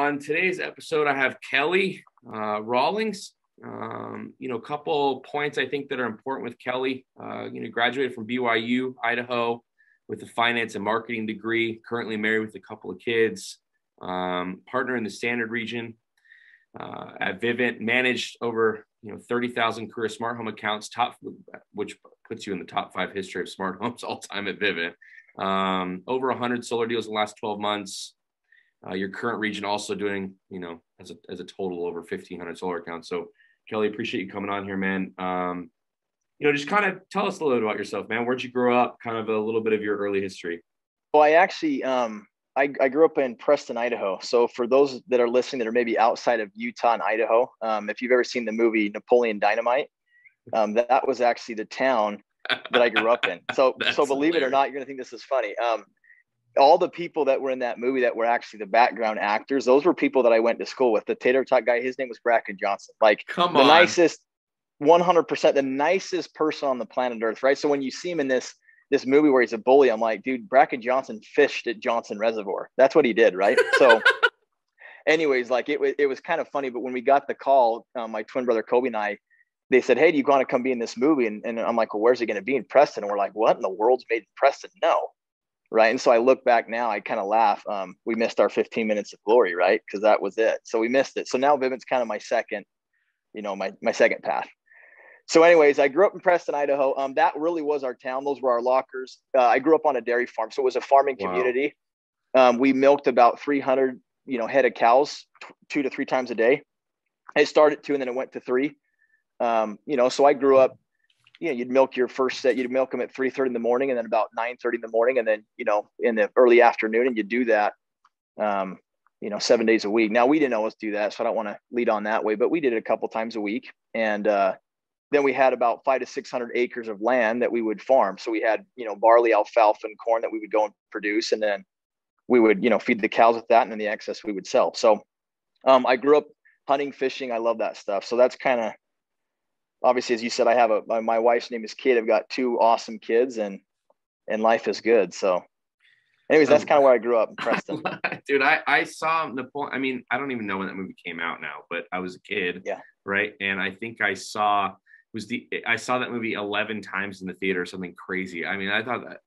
On today's episode, I have Kelly Rawlings. A couple points I think that are important with Kelly. Graduated from BYU-Idaho with a finance and marketing degree, currently married with a couple of kids, partner in the Standard region at Vivint, managed over 30,000 career smart home accounts, which puts you in the top 5 history of smart homes all time at Vivint. Over 100 solar deals in the last 12 months. Your current region also doing, as a total over 1,500 solar accounts. So Kelly, appreciate you coming on here, man. Just kind of tell us a little bit about yourself, man. Where'd you grow up? Kind of a little bit of your early history. Well, I actually, I grew up in Preston, Idaho. So for those that are listening that are maybe outside of Utah and Idaho, if you've ever seen the movie Napoleon Dynamite, that was actually the town that I grew up in. So believe it or not, you're going to think this is funny. All the people that were in that movie that were actually the background actors, those were people that I went to school with. The tater tot guy, his name was Bracken Johnson. Nicest, 100%, the nicest person on the planet Earth, right? So when you see him in this movie where he's a bully, I'm like, dude, Bracken Johnson fished at Johnson Reservoir. That's what he did, right? So anyways, it was kind of funny. But when we got the call, my twin brother Kobe and I, they said, hey, do you want to come be in this movie? And I'm like, well, where's it going to be? In Preston? And we're like, what in the world's made in Preston? No. Right. And so I look back now, I kind of laugh. We missed our 15 minutes of glory, right? Because that was it. So we missed it. So now Vivint's kind of my second, my second path. So anyways, I grew up in Preston, Idaho. That really was our town. Those were our lockers. I grew up on a dairy farm. So it was a farming community. We milked about 300, head of cows 2 to 3 times a day. It started at 2 and then it went to 3. So I grew up, you'd milk your first set, you'd milk them at 3:30 in the morning and then about 9:30 in the morning. And then, in the early afternoon, and you do that, 7 days a week. Now we didn't always do that, so I don't want to lead on that way, but we did it a couple times a week. And, then we had about 500 to 600 acres of land that we would farm. So we had, barley, alfalfa, and corn that we would go and produce. And then we would, feed the cows with that. And then the excess we would sell. So, I grew up hunting, fishing. I love that stuff. So that's kind of, obviously, as you said, I have my wife's name is Kate. I've got 2 awesome kids and life is good. So anyways, that's kind of where I grew up in Preston. Dude, I saw Napoleon. I mean, I don't even know when that movie came out now, but I was a kid. Yeah. Right. And I think I saw that movie 11 times in the theater or something crazy. I mean, I thought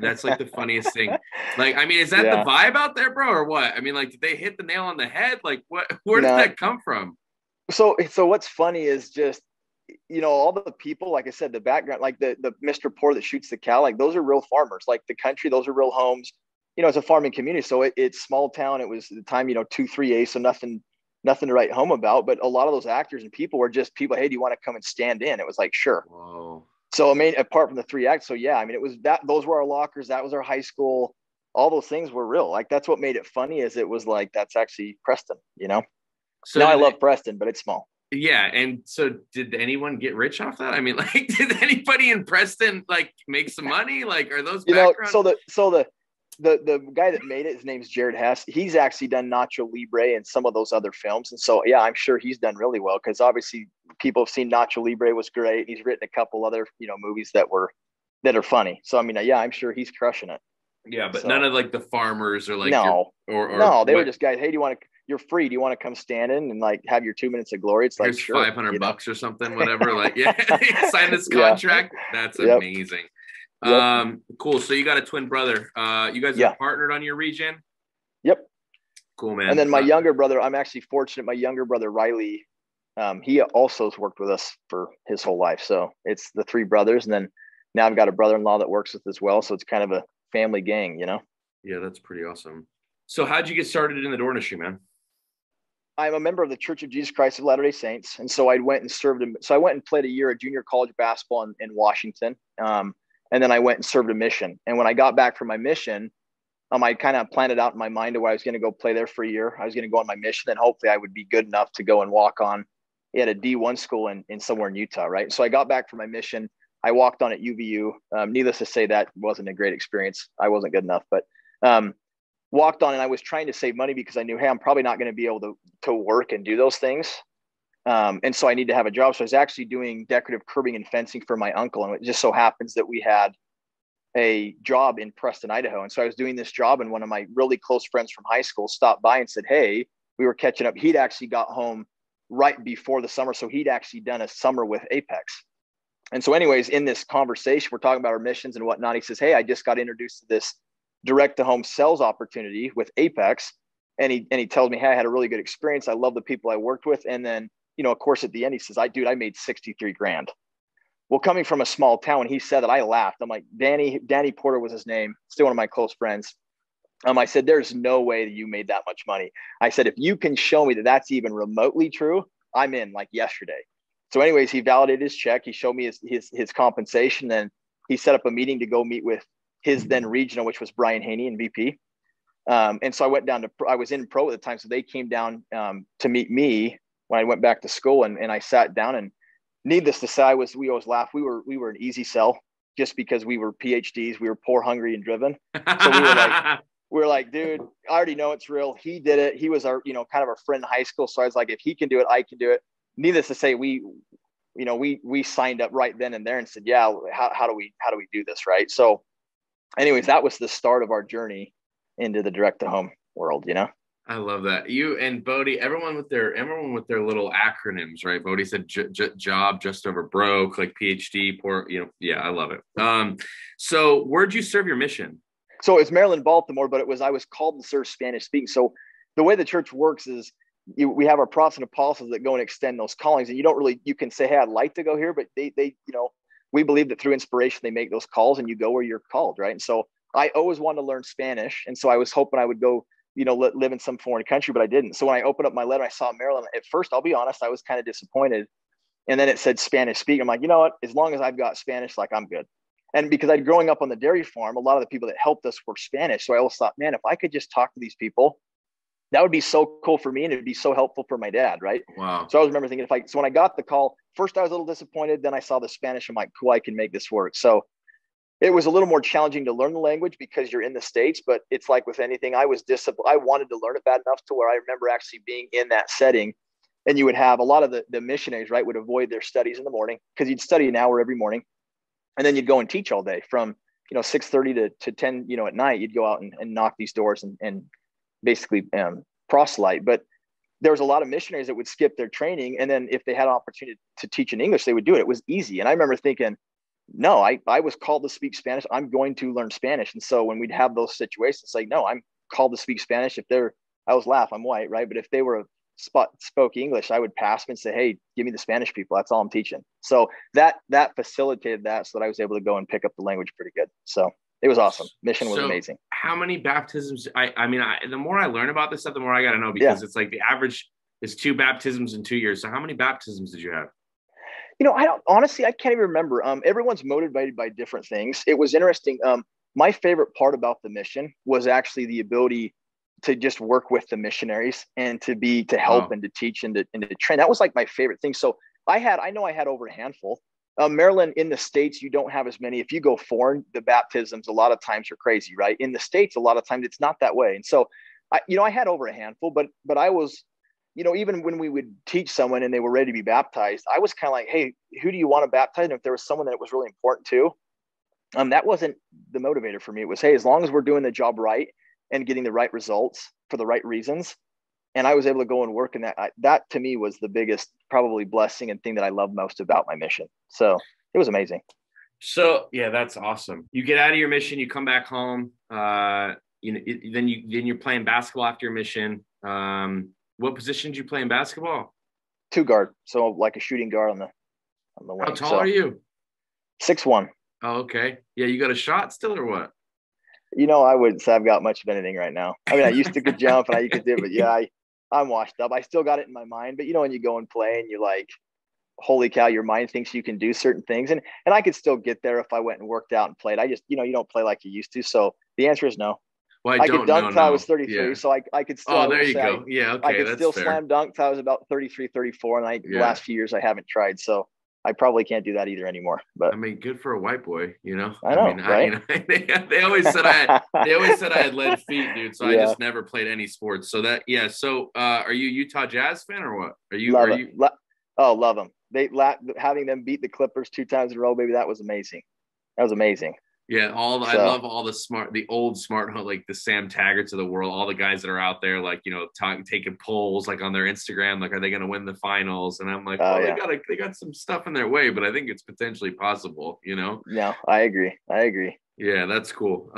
that's like the funniest thing. Is that the vibe out there, bro, or what? I mean, did they hit the nail on the head? Where did that come from? So what's funny is just, all the people, like I said, the background, like the Mr. Poor that shoots the cow, those are real farmers. Like the country, those are real homes. It's a farming community. So it's small town. It was the time, 2-3A. So nothing to write home about. But a lot of those actors and people were just people. Hey, do you want to come and stand in? It was like, sure. Whoa. So apart from the 3 acts. So yeah, it was that. Those were our lockers. That was our high school. All those things were real. That's what made it funny. Is it was that's actually Preston. So now I love Preston, but it's small. Yeah. And so did anyone get rich off that? I mean, did anybody in Preston make some money? Are those background? So the guy that made it, his name's Jared Hess. He's actually done Nacho Libre and some of those other films. And so, yeah, I'm sure he's done really well because obviously people have seen Nacho Libre was great. He's written a couple other, movies that are funny. So, I'm sure he's crushing it. Yeah. But none of the farmers or no, they were just guys. Hey, you're free. Do you want to come stand in and have your 2 minutes of glory? It's here's sure, $500 or something, whatever. Sign this contract. Yeah. That's amazing. Yep. Cool. So you got a twin brother. You guys are partnered on your region? Yep. Cool, man. And then my younger brother, I'm actually fortunate. My younger brother, Riley, he also has worked with us for his whole life. So it's the 3 brothers. And then now I've got a brother-in-law that works with as well. So it's kind of a family gang, Yeah, that's pretty awesome. So how'd you get started in the door industry, man? I'm a member of the Church of Jesus Christ of Latter-day Saints. And so I went and served him. So I went and played a year of junior college basketball in Washington. And then I went and served a mission. And when I got back from my mission, I kind of planned it out in my mind to where I was going to go play there for a year. I was going to go on my mission, and hopefully I would be good enough to go and walk on at a D1 school in somewhere in Utah, right? So I got back from my mission. I walked on at UVU. Needless to say, that wasn't a great experience. I wasn't good enough, but walked on, and I was trying to save money because I knew, hey, I'm probably not going to be able to work and do those things. And so I need to have a job. So I was actually doing decorative curbing and fencing for my uncle. And it just so happens that we had a job in Preston, Idaho. And so I was doing this job, and one of my really close friends from high school stopped by and said, hey, we were catching up. He'd actually got home right before the summer. So he'd actually done a summer with Apex. And so anyways, in this conversation, we're talking about our missions and whatnot. He says, hey, I just got introduced to this direct to home sales opportunity with Apex. And he tells me, hey, I had a really good experience. I love the people I worked with. And then, of course, at the end, he says, I made 63 grand. Well, coming from a small town, he said that, I laughed. I'm like, Danny Porter was his name, still one of my close friends. I said, there's no way that you made that much money. I said, if you can show me that that's even remotely true, I'm in, like yesterday. So anyways, he validated his check. He showed me his compensation, and he set up a meeting to go meet with his then regional, which was Brian Haney and VP. And so I went down I was in pro at the time. So they came down to meet me when I went back to school, and I sat down, and needless to say, we always laugh. We were an easy sell just because we were PhDs. We were poor, hungry, and driven. So we were like, dude, I already know it's real. He did it. He was our, kind of our friend in high school. So I was like, if he can do it, I can do it. Needless to say, we signed up right then and there and said, yeah, how do we do this? Right. So anyways, that was the start of our journey into the direct to home world, I love that. You and Bodie, everyone with their little acronyms, right? Bodie said job, just over broke, like PhD, poor, yeah, I love it. So where'd you serve your mission? So it's Maryland, Baltimore, but I was called to serve Spanish speaking. So the way the church works is we have our prophets and apostles that go and extend those callings, and you can say, hey, I'd like to go here, but they we believe that through inspiration, they make those calls and you go where you're called. Right. And so I always wanted to learn Spanish. And so I was hoping I would go, live in some foreign country, but I didn't. So when I opened up my letter, I saw Maryland. At first, I'll be honest, I was kind of disappointed. And then it said Spanish speaking. I'm like, you know what, as long as I've got Spanish, like I'm good. And because I'd growing up on the dairy farm, a lot of the people that helped us were Spanish. So I always thought, man, if I could just talk to these people, that would be so cool for me. And it'd be so helpful for my dad. Right. Wow. So I always remember thinking, so when I got the call, first I was a little disappointed. Then I saw the Spanish. I'm like, cool, I can make this work. So it was a little more challenging to learn the language because you're in the States, but it's like with anything, I was disciplined. I wanted to learn it bad enough to where I remember actually being in that setting. And you would have a lot of the missionaries, right, would avoid their studies in the morning because you'd study an hour every morning. And then you'd go and teach all day from, 6:30 to 10, at night. You'd go out and knock these doors and basically proselyte. But there was a lot of missionaries that would skip their training. And then if they had an opportunity to teach in English, they would do it. It was easy. And I remember thinking, no, I was called to speak Spanish. I'm going to learn Spanish. And so when we'd have those situations, like, no, I'm called to speak Spanish. I always laugh, I'm white, right? But if they were spoke English, I would pass them and say, hey, give me the Spanish people. That's all I'm teaching. So that facilitated that so that I was able to go and pick up the language pretty good. So it was awesome. Mission was amazing. How many baptisms? The more I learn about this stuff, the more I got to know, because it's like the average is 2 baptisms in 2 years. So how many baptisms did you have? I can't even remember. Everyone's motivated by different things. It was interesting. My favorite part about the mission was actually the ability to just work with the missionaries and to help and to teach and to train. That was like my favorite thing. So I know I had over a handful. Maryland, in the States, you don't have as many. If you go foreign, the baptisms a lot of times are crazy, right? In the States, a lot of times it's not that way. And so, I had over a handful, but I was, even when we would teach someone and they were ready to be baptized, I was kind of like, hey, who do you want to baptize? And if there was someone that was really important to, that wasn't the motivator for me. It was, hey, as long as we're doing the job right and getting the right results for the right reasons. And I was able to go and work in that. That to me was the biggest probably blessing and thing that I love most about my mission. So it was amazing. So yeah, that's awesome. You get out of your mission, you come back home. Then you're playing basketball after your mission. What position did you play in basketball? 2 guard. So like a shooting guard on the wing. How tall are you? 6'1". Oh, okay. Yeah, you got a shot still or what? I wouldn't say I've got much of anything right now. I mean, I used to could jump and I could do it, but yeah, I'm washed up. I still got it in my mind, but when you go and play and you're like, holy cow, your mind thinks you can do certain things. And I could still get there if I went and worked out and played. I just, you don't play like you used to. So the answer is no. Well, I could dunk till I was 33. Yeah. So I could still. Oh, there you go. Yeah. Okay. I could still slam dunk till I was about 33, 34. And the last few years I haven't tried. So I probably can't do that either anymore. But I mean, good for a white boy, I know, right? They always said I had lead feet, dude. So I just never played any sports. So that, yeah. So are you a Utah Jazz fan or what? Love them. Having them beat the Clippers 2 times in a row, baby. That was amazing. Yeah, I So love all the old smart home, like the Sam Taggarts of the world, all the guys that are out there, like, taking polls, like on their Instagram, like, are they going to win the finals? And I'm like, well, yeah, they got some stuff in their way, but I think it's potentially possible. no, I agree. Yeah, that's cool.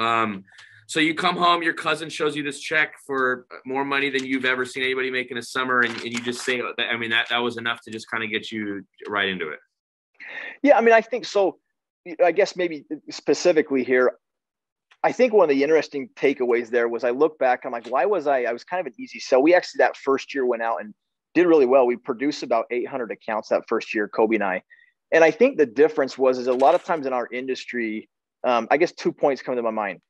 So you come home, your cousin shows you this check for more money than you've ever seen anybody make in a summer, and you just say, I mean, that was enough to just kind of get you right into it. Yeah, I mean, I think so. I guess maybe specifically here, I think one of the interesting takeaways there was I look back, I'm like, why was I was kind of an easy sell. We actually that first year went out and did really well. We produced about 800 accounts that first year, Kobe and I. And I think the difference is a lot of times in our industry, I guess 2 points come to my mind.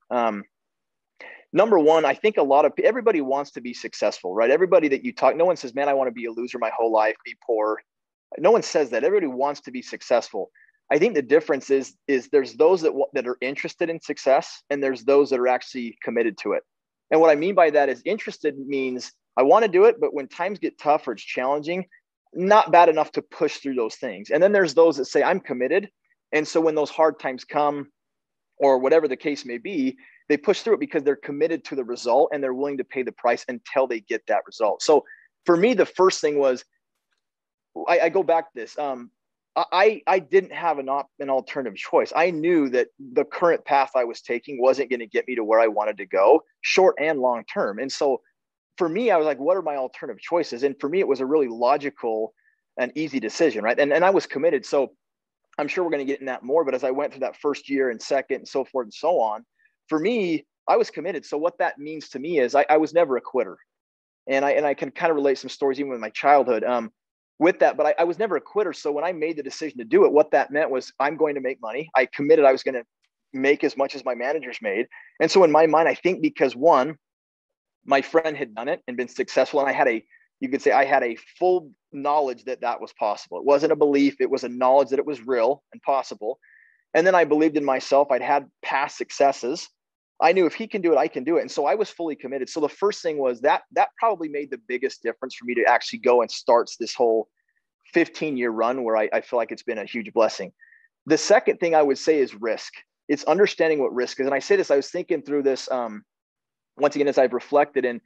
Number one, I think everybody wants to be successful, right? Everybody that you talk, no one says, man, I want to be a loser my whole life, be poor. No one says that. Everybody wants to be successful. I think the difference is there's those that are interested in success, and there's those that are actually committed to it. And what I mean by that is interested means I want to do it, but when times get tough or it's challenging, not bad enough to push through those things. And then there's those that say I'm committed. And so when those hard times come, or whatever the case may be, they push through it because they're committed to the result and they're willing to pay the price until they get that result. So for me, the first thing was, I go back to this. I didn't have an alternative choice. I knew that the current path I was taking wasn't going to get me to where I wanted to go, short and long term. And so for me, I was like, what are my alternative choices? And for me, it was a really logical and easy decision, right? And I was committed. So I'm sure we're going to get in that more. But as I went through that first year and second and so forth and so on, for me, I was committed. So what that means to me is I was never a quitter. And I can kind of relate some stories even with my childhood. With that, but I was never a quitter. So when I made the decision to do it, what that meant was I'm going to make money. I committed I was going to make as much as my managers made. And so in my mind, I think because one, my friend had done it and been successful, and you could say I had a full knowledge that was possible. It wasn't a belief. It was a knowledge that it was real and possible. And then I believed in myself. I'd had past successes. I knew if he can do it, I can do it. And so I was fully committed. So the first thing was that probably made the biggest difference for me to actually go and start this whole 15-year run where I feel like it's been a huge blessing. The second thing I would say is risk. It's understanding what risk is. And I say this, I was thinking through this once again, as I've reflected. And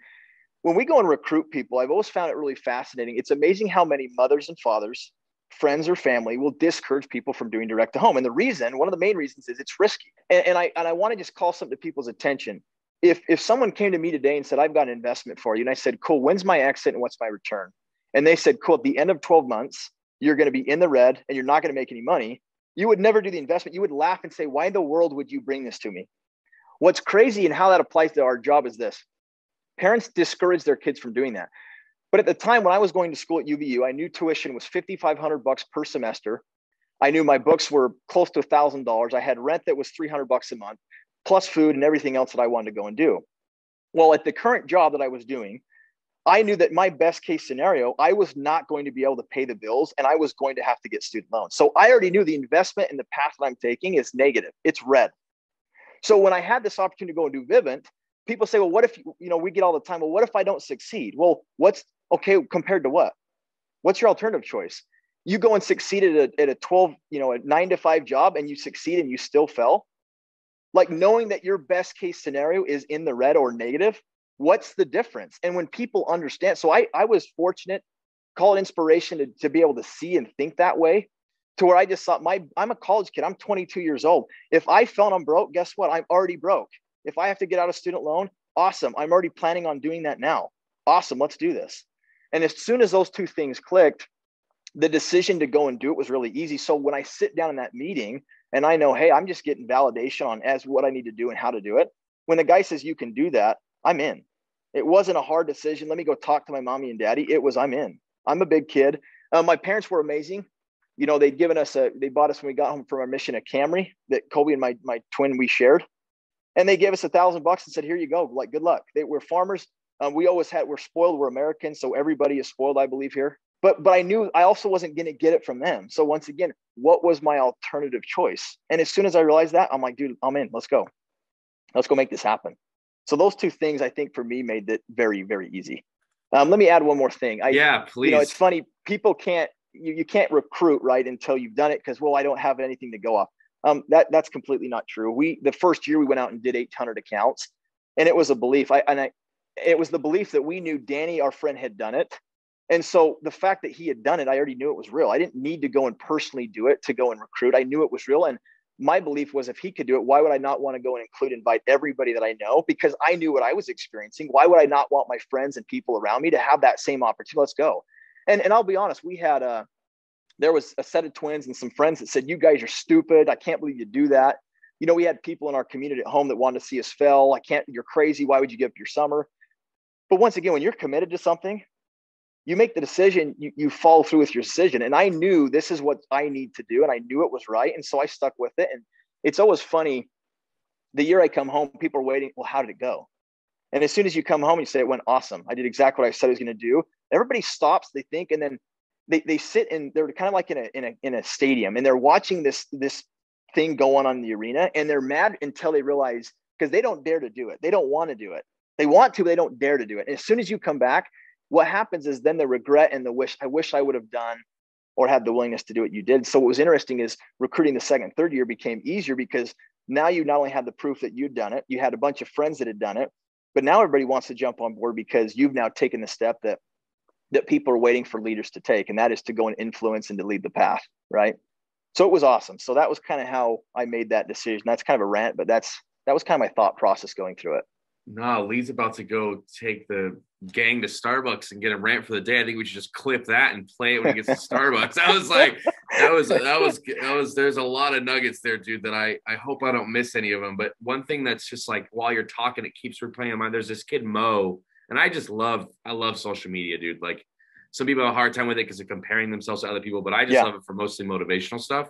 when we go and recruit people, I've always found it really fascinating. It's amazing how many mothers and fathers, friends or family will discourage people from doing direct to home. And one of the main reasons is it's risky. And I want to just call something to people's attention. If someone came to me today and said, I've got an investment for you, and I said, cool, when's my exit and what's my return? And they said, cool, at the end of 12 months, you're going to be in the red and you're not going to make any money. You would never do the investment. You would laugh and say, why in the world would you bring this to me? What's crazy and how that applies to our job is this. Parents discourage their kids from doing that. But at the time when I was going to school at UVU, I knew tuition was $5,500 per semester. I knew my books were close to $1,000. I had rent that was $300 a month, plus food and everything else that I wanted to go and do. Well, at the current job that I was doing, I knew that my best case scenario, I was not going to be able to pay the bills and I was going to have to get student loans. So I already knew the investment and the path that I'm taking is negative. It's red. So when I had this opportunity to go and do Vivint, people say, well, what if, we get all the time, well, what if I don't succeed? Well, what's okay compared to what? What's your alternative choice? You go and succeed at a 12, a 9 to 5 job and you succeed and you still fell. Like knowing that your best case scenario is in the red or negative, what's the difference? And when people understand, so I was fortunate, call it inspiration to be able to see and think that way, to where I just thought I'm a college kid. I'm 22 years old. If I fell and I'm broke, guess what? I'm already broke. If I have to get out of student loan, awesome. I'm already planning on doing that now. Awesome. Let's do this. And as soon as those two things clicked, the decision to go and do it was really easy. So when I sit down in that meeting and I know, hey, I'm just getting validation on what I need to do and how to do it. When the guy says you can do that, I'm in. It wasn't a hard decision. Let me go talk to my mommy and daddy. It was, I'm in. I'm a big kid. My parents were amazing. They'd given us they bought us when we got home from our mission a Camry that Kobe and my twin, we shared. And they gave us $1,000 and said, here you go. Like, good luck. They were farmers. We're spoiled. We're Americans. So everybody is spoiled, I believe, here. But I knew I also wasn't going to get it from them. So once again, what was my alternative choice? And as soon as I realized that, I'm like, dude, I'm in. Let's go. Let's go make this happen. So those two things, I think, for me, made it very, very easy. Let me add one more thing. Yeah, please. It's funny. People can't, you can't recruit, right, until you've done it because, well, I don't have anything to go off. That's completely not true. The first year we went out and did 800 accounts, and it was a belief. It was the belief that we knew Danny, our friend, had done it. And so the fact that he had done it, I already knew it was real. I didn't need to go and personally do it to go and recruit. I knew it was real. And my belief was, if he could do it, why would I not want to go and invite everybody that I know? Because I knew what I was experiencing. Why would I not want my friends and people around me to have that same opportunity? Let's go. And I'll be honest, there was a set of twins and some friends that said, you guys are stupid. I can't believe you do that. We had people in our community at home that wanted to see us fail. You're crazy. Why would you give up your summer? But once again, when you're committed to something, you make the decision, you follow through with your decision. And I knew this is what I need to do. And I knew it was right. And so I stuck with it. And it's always funny. The year I come home, people are waiting. Well, how did it go? And as soon as you come home, you say, it went awesome. I did exactly what I said I was going to do. Everybody stops, they think, and then they sit and they're kind of like in a stadium, and they're watching this thing go on in the arena, and they're mad until they realize, because they don't dare to do it. They don't want to do it. They want to, but they don't dare to do it. And as soon as you come back, what happens is then the regret and I wish I would have done or had the willingness to do what you did. So what was interesting is recruiting the second, third year became easier, because now you not only had the proof that you'd done it, you had a bunch of friends that had done it, but now everybody wants to jump on board because you've now taken the step that people are waiting for leaders to take. And that is to go and influence and to lead the path. Right. So it was awesome. So that was kind of how I made that decision. That's kind of a rant, but that was kind of my thought process going through it. No, Lee's about to go take the gang to Starbucks and get a rant for the day. I think we should just clip that and play it when he gets to Starbucks. I was like, that was, there's a lot of nuggets there, dude, that I hope I don't miss any of them. But one thing that's just like, while you're talking, it keeps replaying in mind. There's this kid, Mo, and I love social media, dude. Like, some people have a hard time with it because they're comparing themselves to other people, but I just love it for mostly motivational stuff.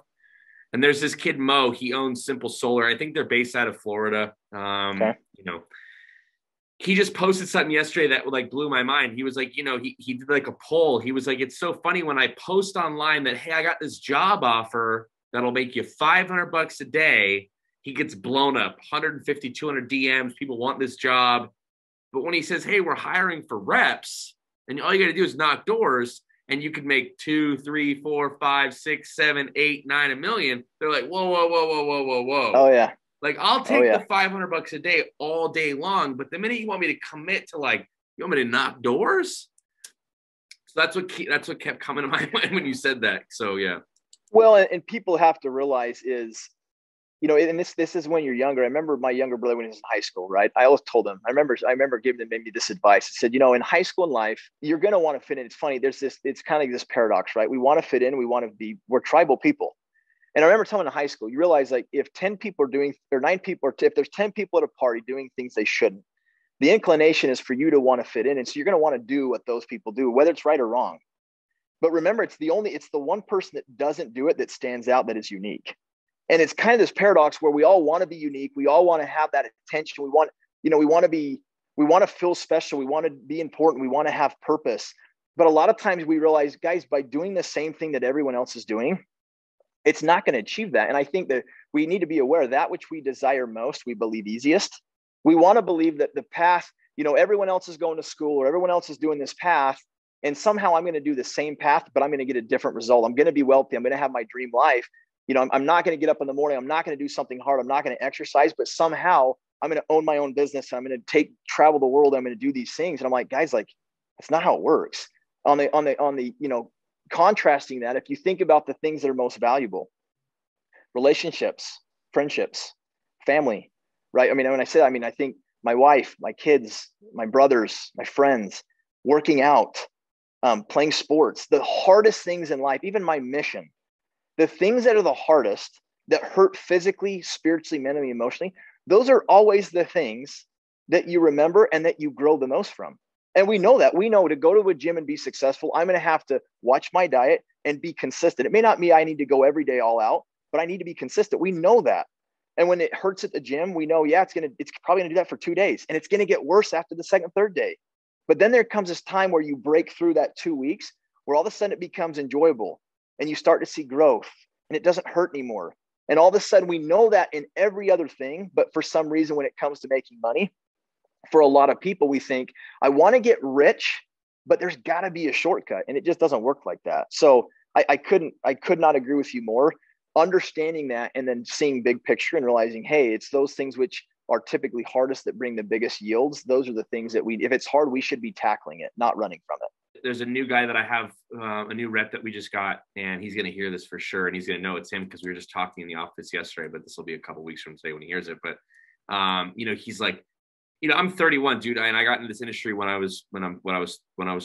And there's this kid, Mo, he owns Simple Solar. I think they're based out of Florida. He just posted something yesterday that like blew my mind. He was like, he did like a poll. He was like, it's so funny when I post online that, hey, I got this job offer that'll make you $500 a day. He gets blown up, 150, 200 DMs. People want this job. But when he says, hey, we're hiring for reps, and all you got to do is knock doors, and you could make 2, 3, 4, 5, 6, 7, 8, 9, $1 million. They're like, whoa, whoa, whoa, whoa, whoa, whoa, whoa. Oh yeah. Like, I'll take the $500 a day all day long, but the minute you want me to commit to, like, you want me to knock doors? So that's what kept coming to my mind when you said that. So yeah. Well, and people have to realize is, and this is when you're younger. I remember my younger brother when he was in high school, right? I always told him, I remember giving him maybe this advice. I said, in high school and life, you're going to want to fit in. It's funny. It's kind of like this paradox, right? We want to fit in. We're tribal people. And I remember telling in high school, you realize, like, if 10 people are doing, or 9 people, if there's 10 people at a party doing things they shouldn't, the inclination is for you to want to fit in. And so you're going to want to do what those people do, whether it's right or wrong. But remember, it's the one person that doesn't do it that stands out, that is unique. And it's kind of this paradox where we all want to be unique. We all want to have that attention. We want to feel special. We want to be important. We want to have purpose. But a lot of times we realize, guys, by doing the same thing that everyone else is doing, it's not going to achieve that. And I think that we need to be aware that which we desire most, we believe easiest. We want to believe that the path, everyone else is going to school, or everyone else is doing this path, and somehow I'm going to do the same path, but I'm going to get a different result. I'm going to be wealthy. I'm going to have my dream life. I'm not going to get up in the morning. I'm not going to do something hard. I'm not going to exercise, but somehow I'm going to own my own business. And I'm going to travel the world. I'm going to do these things. And I'm like, guys, like, that's not how it works. On the contrasting that, if you think about the things that are most valuable, relationships, friendships, family, right? When I say that, I think my wife, my kids, my brothers, my friends, working out, playing sports, the hardest things in life, even my mission, the things that are the hardest, that hurt physically, spiritually, mentally, emotionally, those are always the things that you remember and that you grow the most from. And we know that. We know to go to a gym and be successful, I'm going to have to watch my diet and be consistent. It may not mean I need to go every day all out, but I need to be consistent. We know that. And when it hurts at the gym, we know, it's probably going to do that for 2 days. And it's going to get worse after the second, third day. But then there comes this time where you break through that 2 weeks, where all of a sudden it becomes enjoyable and you start to see growth and it doesn't hurt anymore. And all of a sudden we know that in every other thing, but for some reason, when it comes to making money, for a lot of people, we think, I want to get rich, but there's got to be a shortcut. And it just doesn't work like that. So I could not agree with you more. understanding that and then seeing big picture and realizing, hey, it's those things which are typically hardest that bring the biggest yields. Those are the things that if it's hard, we should be tackling it, not running from it. There's a new guy that I have, a new rep that we just got, and he's going to hear this for sure. And he's going to know it's him because we were just talking in the office yesterday, but this will be a couple weeks from today when he hears it. But, he's like, I'm 31, dude. And I got into this industry when I was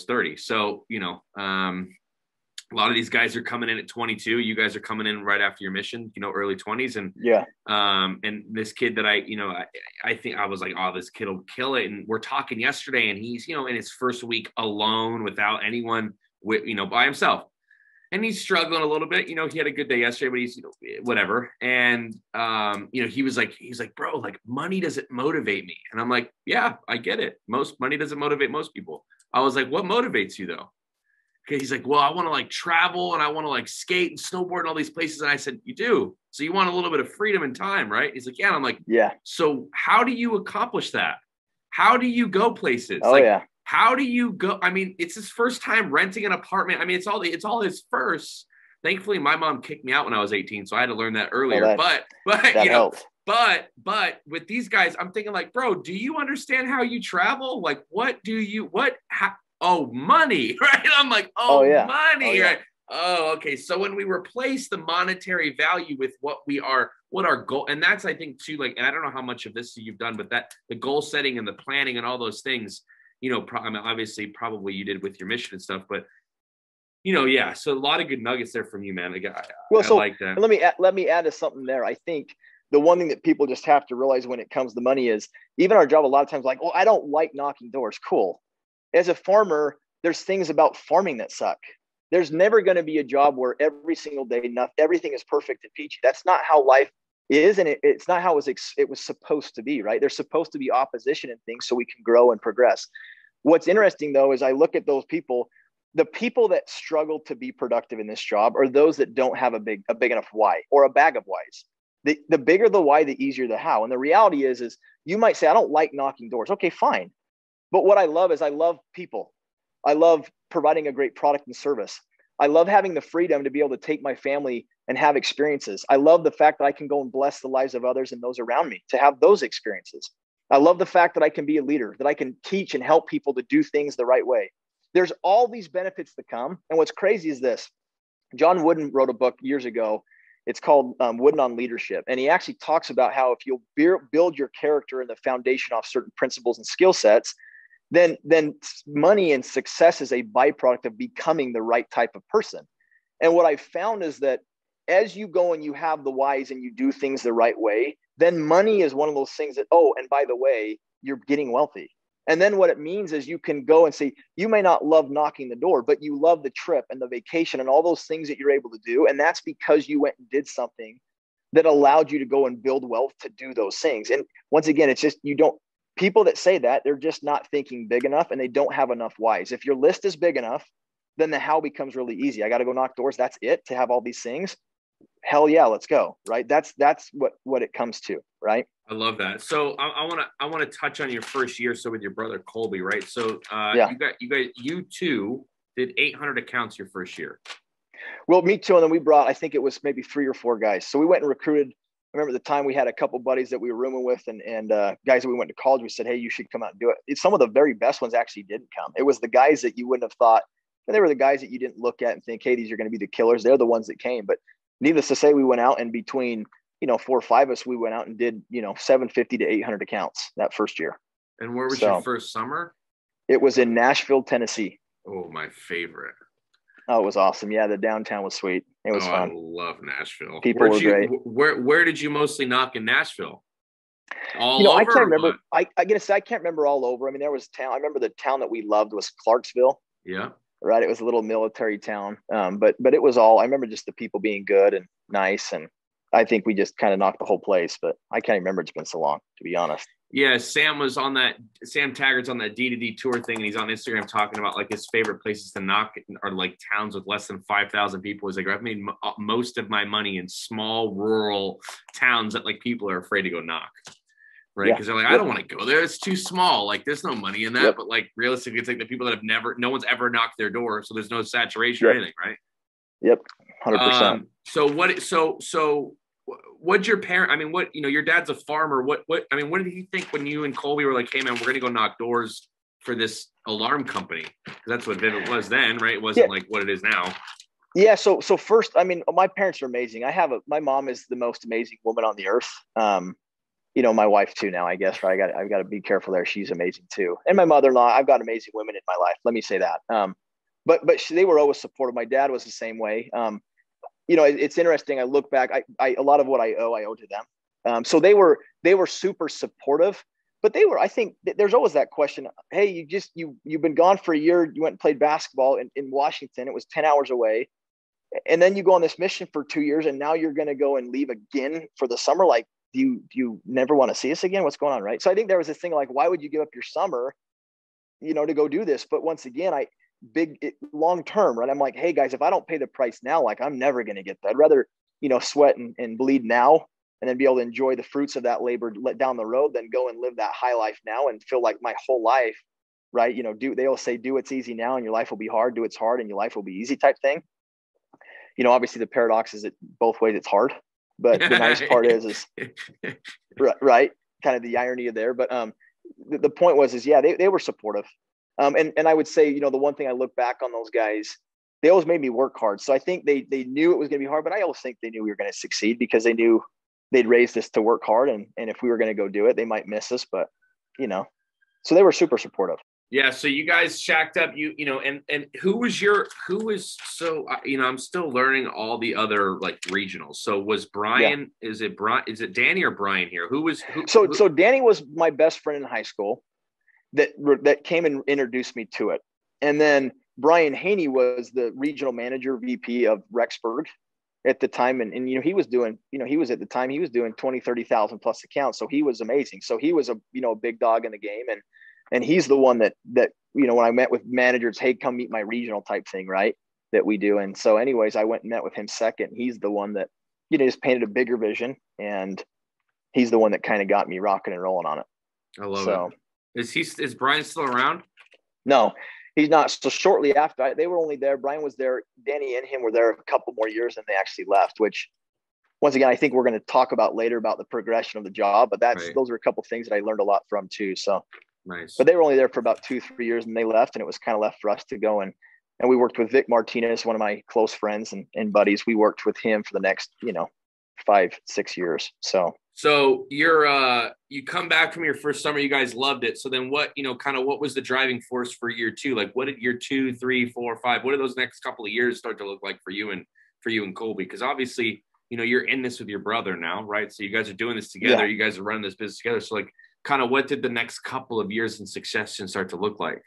30. So, a lot of these guys are coming in at 22. You guys are coming in right after your mission, early 20s. And and this kid that I think I was like, oh, this kid will kill it. And we're talking yesterday, and he's, in his first week alone without anyone, by himself. And he's struggling a little bit. He had a good day yesterday, but he's, whatever. And, he's like, bro, like, money doesn't motivate me. And I'm like, yeah, I get it. Money doesn't motivate most people. I was like, what motivates you though? Okay, he's like, well, I want to like travel and I want to like skate and snowboard and all these places. And I said, you do? So you want a little bit of freedom and time, right? He's like, yeah. And I'm like, yeah. So how do you accomplish that? How do you go places? How do you go? I mean, it's his first time renting an apartment. I mean, it's all his first. Thankfully, my mom kicked me out when I was 18, so I had to learn that earlier. But with these guys, I'm thinking like, bro, do you understand how you travel? Like, money, right? I'm like, money, right? Oh, okay. So when we replace the monetary value with what our goal, and that's, I think too, like, and I don't know how much of this you've done, but that the goal setting and the planning and all those things, obviously probably you did with your mission and stuff, but so a lot of good nuggets there from you, man. I like that. Let me add to something there. I think the one thing that people just have to realize when it comes to money is even our job, a lot of times like, oh, I don't like knocking doors. Cool. As a farmer, there's things about farming that suck. There's never going to be a job where every single day, everything is perfect and peachy. That's not how life is. And it's not how it was supposed to be, right? There's supposed to be opposition and things so we can grow and progress. What's interesting though, is I look at those people, the people that struggle to be productive in this job are those that don't have a big enough why or a bag of whys. The bigger the why, the easier the how. And the reality is you might say, I don't like knocking doors. Okay, fine. But what I love is I love people. I love providing a great product and service. I love having the freedom to be able to take my family and have experiences. I love the fact that I can go and bless the lives of others and those around me to have those experiences. I love the fact that I can be a leader, that I can teach and help people to do things the right way. There's all these benefits that come. And what's crazy is this. John Wooden wrote a book years ago. It's called Wooden on Leadership. And he actually talks about how if you'll build your character and the foundation off certain principles and skill sets, then money and success is a byproduct of becoming the right type of person. And what I found is that as you go and you have the whys and you do things the right way, then money is one of those things that, oh, and by the way, you're getting wealthy. And then what it means is you can go and say, you may not love knocking the door, but you love the trip and the vacation and all those things that you're able to do. And that's because you went and did something that allowed you to go and build wealth to do those things. And once again, it's just, people that say that, they're just not thinking big enough and they don't have enough whys. If your list is big enough, then the how becomes really easy. I got to go knock doors. That's it, to have all these things. Hell yeah, let's go. Right. That's what it comes to. Right. I love that. So I want to touch on your first year. So with your brother, Colby, right. So you two did 800 accounts your first year. Well, me too. And then we brought, I think it was maybe 3 or 4 guys. So we went and recruited. I remember at the time we had a couple buddies that we were rooming with and guys that we went to college. We said, hey, you should come out and do it. Some of the very best ones actually didn't come. It was the guys that you wouldn't have thought, and they were the guys that you didn't look at and think, hey, these are going to be the killers. They're the ones that came. But needless to say, we went out and between, 4 or 5 of us, we went out and did, 750 to 800 accounts that first year. And where was your first summer? It was in Nashville, Tennessee. Oh, my favorite. Oh, it was awesome. Yeah, the downtown was sweet. It was fun. I love Nashville. People were great. Where did you mostly knock in Nashville? All over? I can't remember. I gotta say, I can't remember all over. I mean, there was town. I remember the town that we loved was Clarksville. Yeah. Right. It was a little military town. But it was all, I remember just the people being good and nice. And I think we just kind of knocked the whole place, but I can't remember. It's been so long, to be honest. Yeah, Sam Taggart's on that D2D tour thing, and he's on Instagram talking about like his favorite places to knock are like towns with less than 5,000 people. He's like, I've made most of my money in small rural towns that like people are afraid to go knock, right? Because they're like, I don't want to go there. It's too small. Like, there's no money in that. Yep. But like realistically, it's like the people that have no one's ever knocked their door, so there's no saturation or anything, right? Yep, 100%. So what'd your parent, I mean, what, your dad's a farmer. I mean, what did he think when you and Colby were like, hey man, we're going to go knock doors for this alarm company? Because that's what Vivint was then, right? It wasn't like what it is now. Yeah. So first, I mean, my parents are amazing. My mom is the most amazing woman on the earth. My wife too now, I guess, right? I've got to be careful there. She's amazing too. And my mother-in-law, I've got amazing women in my life. Let me say that. But they were always supportive. My dad was the same way. It's interesting. I look back, I a lot of what I owe to them. So they were super supportive, but I think there's always that question. Hey, you've been gone for a year. You went and played basketball in Washington. It was 10 hours away. And then you go on this mission for 2 years and now you're going to go and leave again for the summer. Like, do you never want to see us again? What's going on? Right. So I think there was this thing like, why would you give up your summer, to go do this? But once again, long term, right? I'm like, hey guys, if I don't pay the price now, like I'm never going to get that. I'd rather, sweat and bleed now and then be able to enjoy the fruits of that labor down the road than go and live that high life now and feel like my whole life, right? They all say, do what's easy now and your life will be hard, do what's hard and your life will be easy type thing. Obviously the paradox is that both ways it's hard, but the nice part is right. Kind of the irony of there. But the point was, yeah, they were supportive. And I would say, the one thing I look back on those guys, they always made me work hard. So I think they knew it was going to be hard, but I always think they knew we were going to succeed because they knew they'd raised us to work hard. And if we were going to go do it, they might miss us, but so they were super supportive. Yeah. So you guys shacked up, and I'm still learning all the other like regionals. So was Brian, is it Danny or Brian here? So Danny was my best friend in high school that came and introduced me to it. And then Brian Haney was the regional manager, VP of Rexburg at the time. And he was doing, he was doing 20, 30,000 plus accounts. So he was amazing. So he was a big dog in the game. And he's the one that, when I met with managers, hey, come meet my regional type thing, right? That we do. And so anyways, I went and met with him second. He's the one that, just painted a bigger vision. And he's the one that kind of got me rocking and rolling on it. I love it. Is Brian still around? No, he's not. So shortly after, they were only there. Brian was there. Danny and him were there a couple more years and they actually left, which once again, I think we're going to talk about later about the progression of the job, but those are a couple of things that I learned a lot from too. So nice. But they were only there for about 2-3 years and they left, and it was kind of left for us to go. And we worked with Vic Martinez, one of my close friends and buddies. We worked with him for the next, 5-6 years. So you come back from your first summer, you guys loved it. So then what was the driving force for year two? Like what did year 2, 3, 4, 5, what did those next couple of years start to look like for you and Colby? Because obviously, you're in this with your brother now, right? So you guys are doing this together. Yeah. You guys are running this business together. So like, kind of what did the next couple of years in succession start to look like?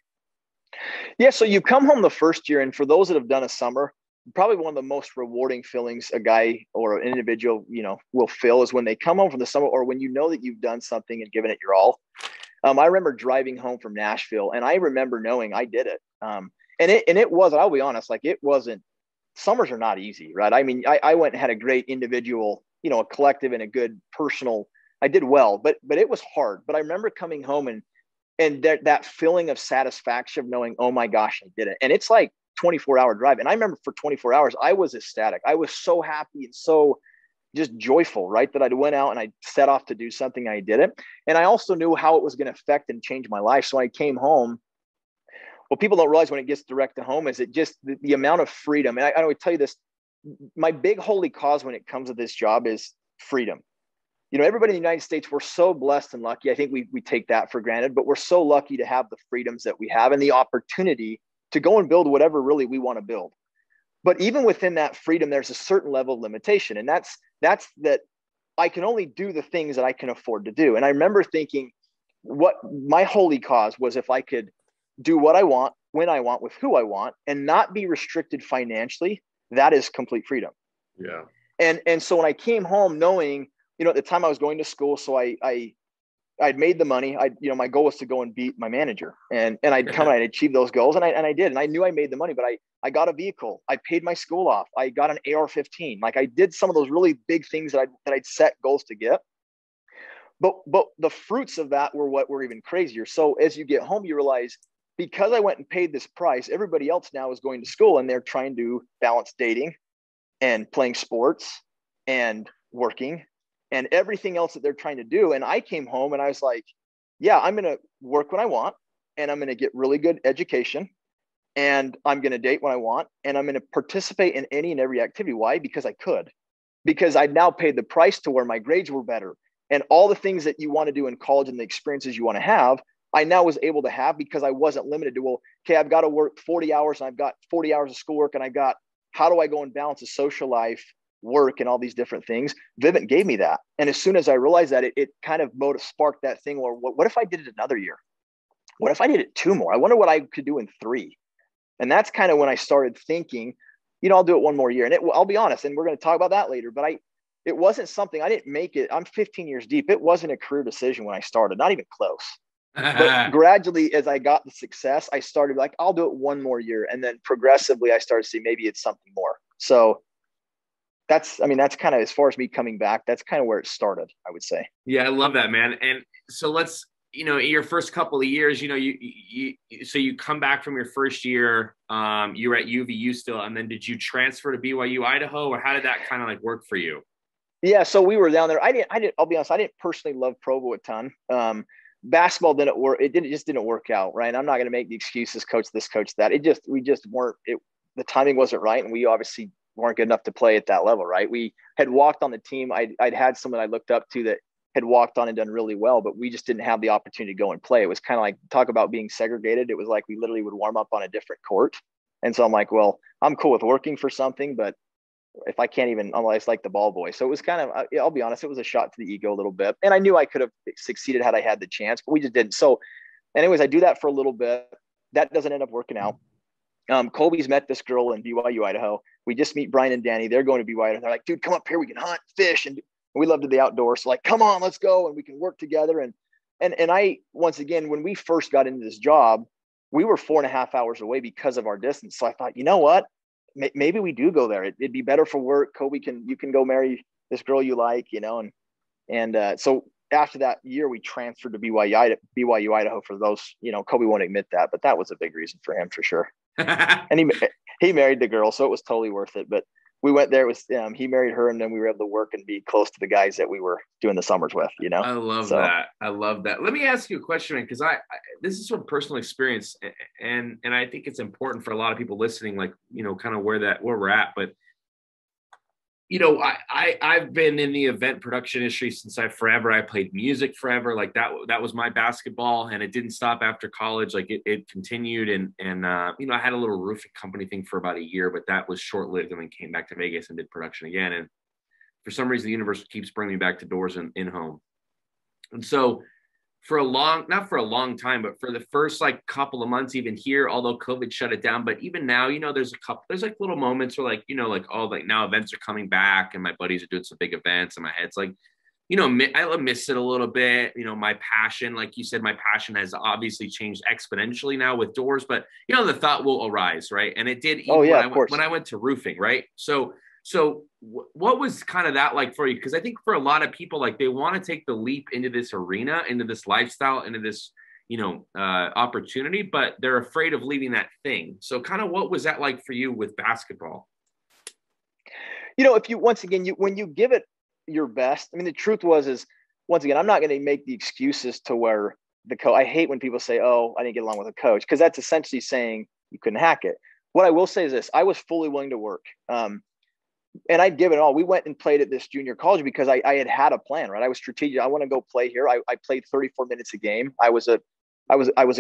Yeah. So you come home the first year, and for those that have done a summer, probably one of the most rewarding feelings a guy or an individual, will feel is when they come home from the summer or when that you've done something and given it your all. I remember driving home from Nashville and I remember knowing I did it. And it wasn't, I'll be honest, like it wasn't, summers are not easy, right? I mean, I went and had a great individual, a collective and a good personal, I did well, but it was hard. But I remember coming home and that feeling of satisfaction of knowing, oh my gosh, I did it. And it's like 24-hour drive. And I remember for 24 hours, I was ecstatic. I was so happy and so just joyful, right? That I went out and I set off to do something. I did it. And I also knew how it was going to affect and change my life. So I came home. What people don't realize when it gets direct to home is it just the amount of freedom. And I would tell you this, my big holy cause when it comes to this job is freedom. Everybody in the United States, we're so blessed and lucky. I think we take that for granted, but we're so lucky to have the freedoms that we have and the opportunity to go and build whatever really we want to build. But even within that freedom, there's a certain level of limitation. And that's that I can only do the things that I can afford to do. And I remember thinking what my holy cause was if I could do what I want, when I want, with who I want, and not be restricted financially, that is complete freedom. Yeah. And so when I came home knowing, at the time I was going to school, so I'd made the money. My goal was to go and beat my manager, and I'd come and I'd achieve those goals, and I did, and I knew I made the money. But I got a vehicle, I paid my school off, I got an AR-15. Like I did some of those really big things that I'd set goals to get. But the fruits of that were what were even crazier. So as you get home, you realize because I went and paid this price, everybody else now is going to school and they're trying to balance dating, and playing sports and working and everything else that they're trying to do. And I came home and I was like, yeah, I'm going to work when I want, and I'm going to get really good education, and I'm going to date when I want, and I'm going to participate in any and every activity. Why? Because I could, because I'd now paid the price to where my grades were better, and all the things that you want to do in college and the experiences you want to have, I now was able to have because I wasn't limited to, well, okay, I've got to work 40 hours and I've got 40 hours of schoolwork, and I got, how do I go and balance a social life, work, and all these different things? Vivint gave me that. And as soon as I realized that, it kind of sparked that thing where, what if I did it another year? What if I did it 2 more? I wonder what I could do in 3. And that's kind of when I started thinking, I'll do it 1 more year. And I'll be honest, and we're going to talk about that later, but it wasn't something, I didn't make it. I'm 15 years deep. It wasn't a career decision when I started, not even close. But gradually, as I got the success, I started like, I'll do it 1 more year. And then progressively, I started to see maybe it's something more. So that's kind of, as far as me coming back, that's kind of where it started, I would say. Yeah, I love that, man. And so let's, your first couple of years, so you come back from your first year, you were at UVU still, and then did you transfer to BYU-Idaho, or how did that kind of like work for you? Yeah, so we were down there. I'll be honest, I didn't personally love Provo a ton. Basketball didn't work. It just didn't work out, right? I'm not going to make the excuses, coach this, coach that. We just weren't. The timing wasn't right, and we obviously weren't good enough to play at that level, right? We had walked on the team. I'd had someone I looked up to that had walked on and done really well, but we just didn't have the opportunity to go and play. It was kind of like, talk about being segregated. It was like we literally would warm up on a different court. And so I'm like, well, I'm cool with working for something, but if I can't even, unless like the ball boy. So it was kind of, I'll be honest, it was a shot to the ego a little bit. And I knew I could have succeeded had I had the chance, but we just didn't. So anyways, I do that for a little bit. That doesn't end up working out. Colby's met this girl in BYU-Idaho. We just meet Brian and Danny. They're going to BYU. They're like, dude, come up here. We can hunt, fish, and we love to the outdoors. So like, come on, let's go. And we can work together. And I, once again, when we first got into this job, we were 4.5 hours away because of our distance. So I thought, you know what? Maybe we do go there. It'd be better for work. Kobe, you can go marry this girl you like, and so after that year, we transferred to BYU-Idaho for those, Kobe won't admit that, but that was a big reason for him for sure. And he married the girl, so it was totally worth it. But we went there. It was he married her, and then we were able to work and be close to the guys that we were doing the summers with. I love that. I love that. Let me ask you a question, because I this is from personal experience, and I think it's important for a lot of people listening, like kind of where we're at. But I've been in the event production industry since forever. I played music forever. Like that was my basketball, and it didn't stop after college. Like it continued, and I had a little roofing company thing for about a year, but that was short lived, and then came back to Vegas and did production again. And for some reason, the universe keeps bringing me back to doors and in home. And so not for a long time, but for the first like couple of months, even here, although COVID shut it down, but even now, there's like little moments where like now events are coming back and my buddies are doing some big events, and my head's like, I miss it a little bit. My passion, like you said, my passion has obviously changed exponentially now with doors, but the thought will arise, right? And it did. When I went to roofing, right? So what was kind of that like for you? Because I think for a lot of people, like they want to take the leap into this arena, into this lifestyle, into this, opportunity, but they're afraid of leaving that thing. So kind of what was that like for you with basketball? If you, once again, when you give it your best, the truth is once again, I'm not going to make the excuses to where the coach, I hate when people say, oh, I didn't get along with a coach, because that's essentially saying you couldn't hack it. What I will say is this: I was fully willing to work. And I'd give it all. We went and played at this junior college because I had a plan, right? I was strategic. I want to go play here. I played 34 minutes a game. I was a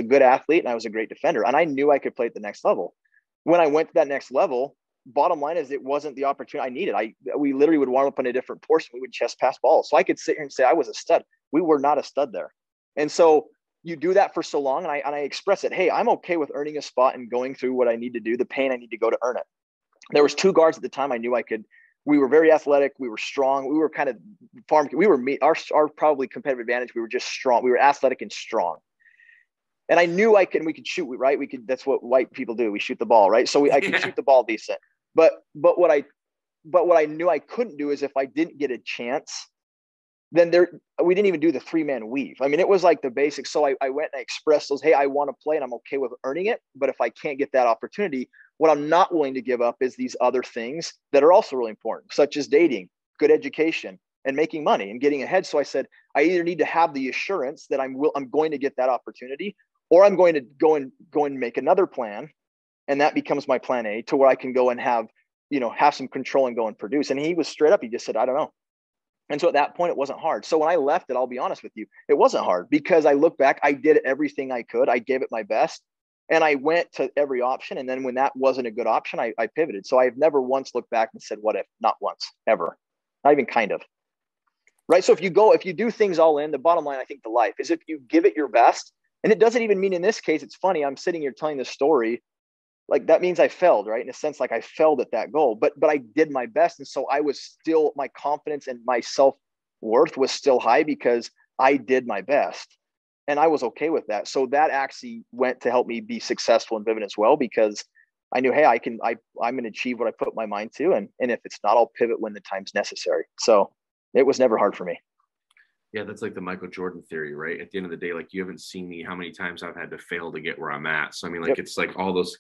good athlete, and I was a great defender, and I knew I could play at the next level. When I went to that next level, bottom line is it wasn't the opportunity I needed. We literally would warm up on a different portion. We would chest pass balls. So I could sit here and say I was a stud. We were not a stud there. And so you do that for so long, and I express it. Hey, I'm okay with earning a spot and going through what I need to do, the pain I need to go to earn it. There was 2 guards at the time I knew I could. We were very athletic. We were strong. We were kind of farm. We were our probably competitive advantage. We were just strong. We were athletic and strong. And I knew we could shoot, right? That's what white people do. We shoot the ball, right? So I could shoot the ball decent. But what I knew I couldn't do is if I didn't get a chance, then we didn't even do the 3-man weave. It was like the basics. So I went and I expressed those, hey, I want to play and I'm okay with earning it. But if I can't get that opportunity, What I'm not willing to give up is these other things that are also really important, such as dating, good education, and making money and getting ahead. So I said, I either need to have the assurance that I'm going to get that opportunity, or I'm going to go and make another plan. And that becomes my plan A, to where I can go and have some control and go and produce. And he was straight up. He just said, I don't know. And so at that point, it wasn't hard. So when I left it, I'll be honest with you, it wasn't hard, because I look back, I did everything I could. I gave it my best, and I went to every option. And then when that wasn't a good option, I pivoted. So I've never once looked back and said, what if? Not once, ever. Not even kind of. Right. So if you do things all in, the bottom line, I think, to life is, if you give it your best, and it doesn't even mean, in this case, it's funny, I'm sitting here telling this story, like, that means I failed, right? In a sense, like, I failed at that goal, but I did my best. And so I was still, my confidence and my self-worth was still high, because I did my best, and I was okay with that. So that actually went to help me be successful in Vivint as well, because I knew, hey, I'm going to achieve what I put my mind to. And if it's not, I'll pivot when the time's necessary. So it was never hard for me. Yeah, that's like the Michael Jordan theory, right? At the end of the day, like, you haven't seen me how many times I've had to fail to get where I'm at. So I mean, like, It's like all those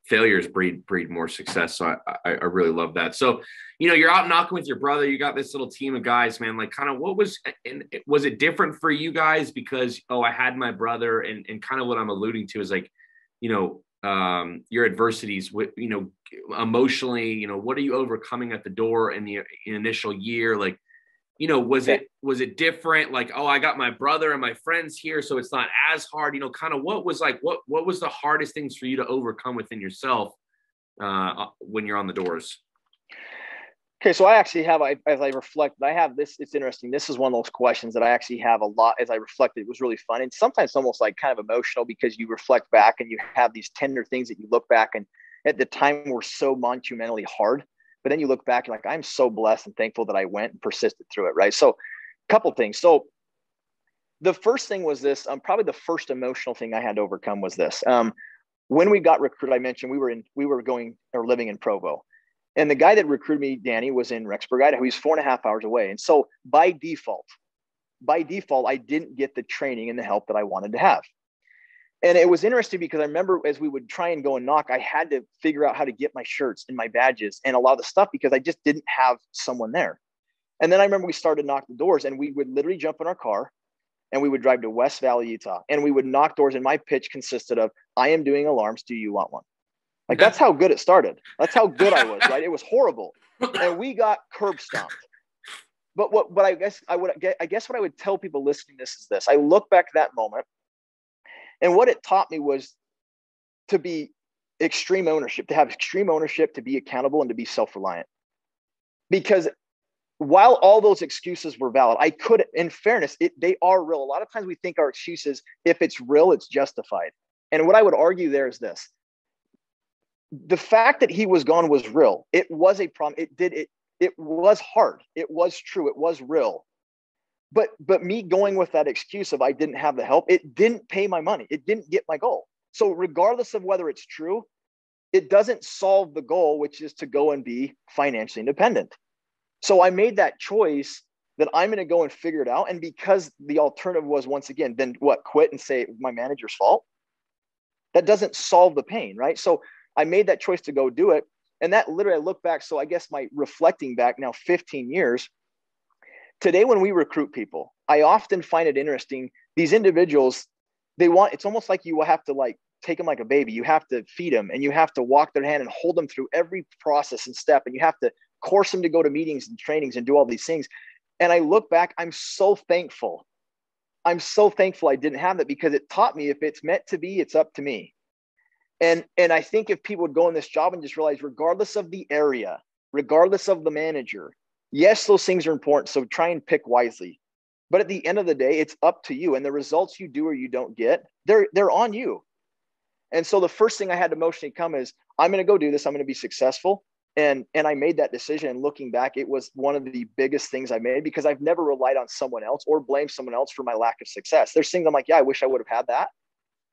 failures breed more success. So I really love that. So, you're out knocking with your brother. You got this little team of guys, man. Like, kind of was it different for you guys? Because, I had my brother, and kind of what I'm alluding to is, like, your adversities with, emotionally, what are you overcoming at the door in the initial year? Like, was it different? Like, I got my brother and my friends here, so it's not as hard, kind of what was the hardest things for you to overcome within yourself when you're on the doors? Okay. So I actually have, as I reflect, I have this, it's interesting. This is one of those questions that I actually have a lot as I reflected. It was really fun. And sometimes almost like kind of emotional, because you reflect back and you have these tender things that you look back and at the time were so monumentally hard. But then you look back, you're like, I'm so blessed and thankful that I went and persisted through it. Right. So a couple things. So the first thing was this, probably the first emotional thing I had to overcome was this. When we got recruited, I mentioned we were going or living in Provo, and the guy that recruited me, Danny, was in Rexburg, Idaho. He's 4.5 hours away. And so by default, I didn't get the training and the help that I wanted to have. And it was interesting, because I remember as we would try and go and knock, I had to figure out how to get my shirts and my badges and a lot of the stuff, because I just didn't have someone there. And then I remember we started to knock the doors, and we would literally jump in our car and we would drive to West Valley, Utah, and we would knock doors. And my pitch consisted of, I am doing alarms. Do you want one? Like, that's how good it started. That's how good I was, right? It was horrible. And we got curb stomped. But I guess what I would tell people listening to this is this. I look back at that moment, and what it taught me was to be extreme ownership, to have extreme ownership, to be accountable, and to be self-reliant. Because while all those excuses were valid, I could, in fairness, they are real. A lot of times we think our excuses, if it's real, it's justified. And what I would argue there is this. The fact that he was gone was real. It was a problem. It was hard. It was true. It was real. But me going with that excuse of I didn't have the help, it didn't pay my money. It didn't get my goal. So regardless of whether it's true, it doesn't solve the goal, which is to go and be financially independent. So I made that choice that I'm going to go and figure it out. And because the alternative was, once again, then what, quit and say it was my manager's fault? That doesn't solve the pain, right? So I made that choice to go do it. And that literally, I look back. So I guess my reflecting back now 15 years, today, when we recruit people, I often find it interesting. These individuals, it's almost like you have to like take them like a baby. You have to feed them, and you have to walk their hand and hold them through every process and step. And you have to course them to go to meetings and trainings and do all these things. And I look back, I'm so thankful. I didn't have that, because it taught me, if it's meant to be, it's up to me. And I think if people would go in this job and just realize, regardless of the area, regardless of the manager, yes, those things are important. So try and pick wisely. But at the end of the day, it's up to you. And the results you do or you don't get, they're on you. And so the first thing I had to emotionally come is, I'm going to go do this. I'm going to be successful. And I made that decision. And looking back, it was one of the biggest things I made, because I've never relied on someone else or blamed someone else for my lack of success. There's things I'm like, yeah, I wish I would have had that.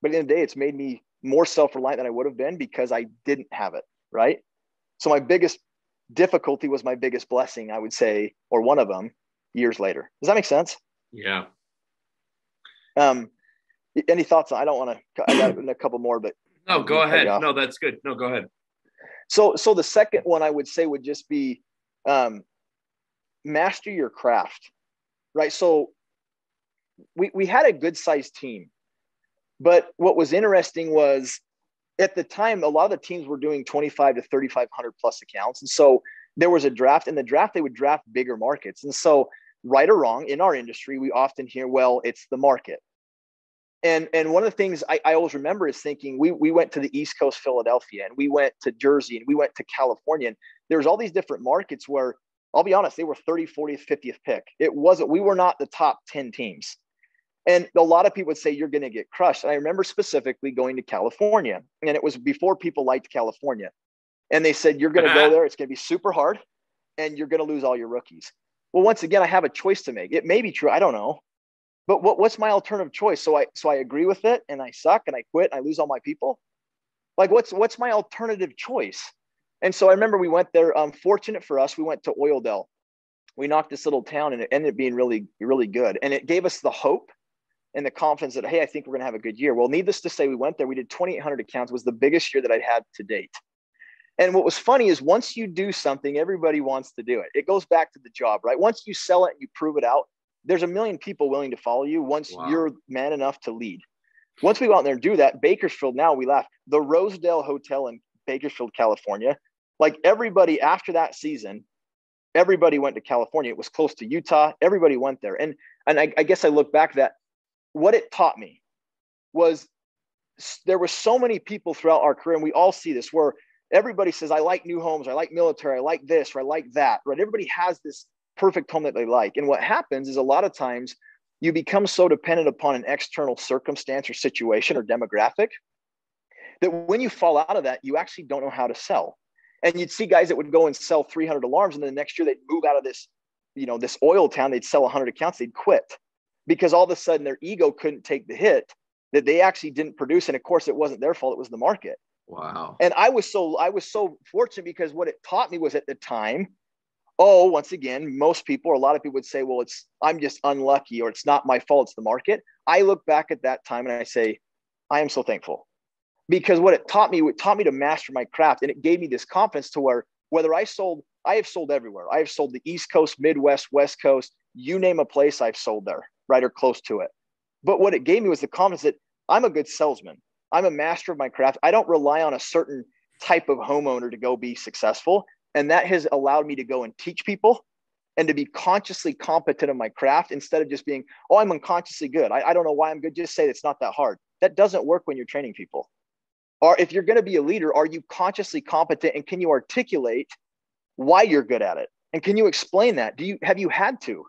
But at the end of the day, it's made me more self-reliant than I would have been, because I didn't have it. Right. So my biggest difficulty was my biggest blessing, I would say, or one of them, years later. Does that make sense? Yeah. Any thoughts? I don't want to, I got a couple more, but no, go ahead. No, that's good. No, go ahead. So the second one I would say would just be master your craft, right? So we had a good sized team, but what was interesting was at the time, a lot of the teams were doing 25 to 3,500 plus accounts. And so there was a draft. In the draft, they would draft bigger markets. And so, right or wrong, in our industry, we often hear, well, it's the market. And one of the things I always remember is thinking, we went to the East Coast, Philadelphia, and we went to Jersey, and we went to California. And there's all these different markets where, I'll be honest, they were 30, 40th, 50th pick. We were not the top 10 teams. And a lot of people would say you're going to get crushed. And I remember specifically going to California, and it was before people liked California. And they said, you're going to go there. It's going to be super hard, and you're going to lose all your rookies. Well, once again, I have a choice to make. It may be true. I don't know. But what's my alternative choice? So I agree with it, and I suck, and I quit, and I lose all my people. Like, what's my alternative choice? And so I remember we went there. Fortunate for us, we went to Oildale. We knocked this little town, and it ended up being really, really good. And it gave us the hope and the confidence that, hey, I think we're going to have a good year. Well, needless to say, we went there. We did 2,800 accounts. It was the biggest year that I'd had to date. And what was funny is once you do something, everybody wants to do it. It goes back to the job, right? Once you sell it and you prove it out, there's a million people willing to follow you once you're man enough to lead. Once we go out there and do that, Bakersfield, now we laugh. The Rosedale Hotel in Bakersfield, California, like everybody after that season, everybody went to California. It was close to Utah. Everybody went there. And I guess I look back at that. What it taught me was there were so many people throughout our career, and we all see this, where everybody says, I like new homes, I like military, I like this, or I like that, right? Everybody has this perfect home that they like. And what happens is a lot of times you become so dependent upon an external circumstance or situation or demographic that when you fall out of that, you actually don't know how to sell. And you'd see guys that would go and sell 300 alarms, and then the next year they'd move out of this, this oil town, they'd sell 100 accounts, they'd quit. Because all of a sudden their ego couldn't take the hit that they actually didn't produce. And of course, it wasn't their fault. It was the market. Wow. And I was so fortunate because what it taught me was at the time, once again, most people or a lot of people would say, well, I'm just unlucky, or it's not my fault, it's the market. I look back at that time and I say, I am so thankful, because what it taught me to master my craft. And it gave me this confidence to where whether I have sold everywhere. I have sold the East Coast, Midwest, West Coast, you name a place, I've sold there. Right, or close to it. But what it gave me was the confidence that I'm a good salesman. I'm a master of my craft. I don't rely on a certain type of homeowner to go be successful. And that has allowed me to go and teach people and to be consciously competent in my craft instead of just being, I'm unconsciously good. I don't know why I'm good. Just say it's not that hard. That doesn't work when you're training people. Or if you're going to be a leader, are you consciously competent, and can you articulate why you're good at it? And can you explain that? Have you had to?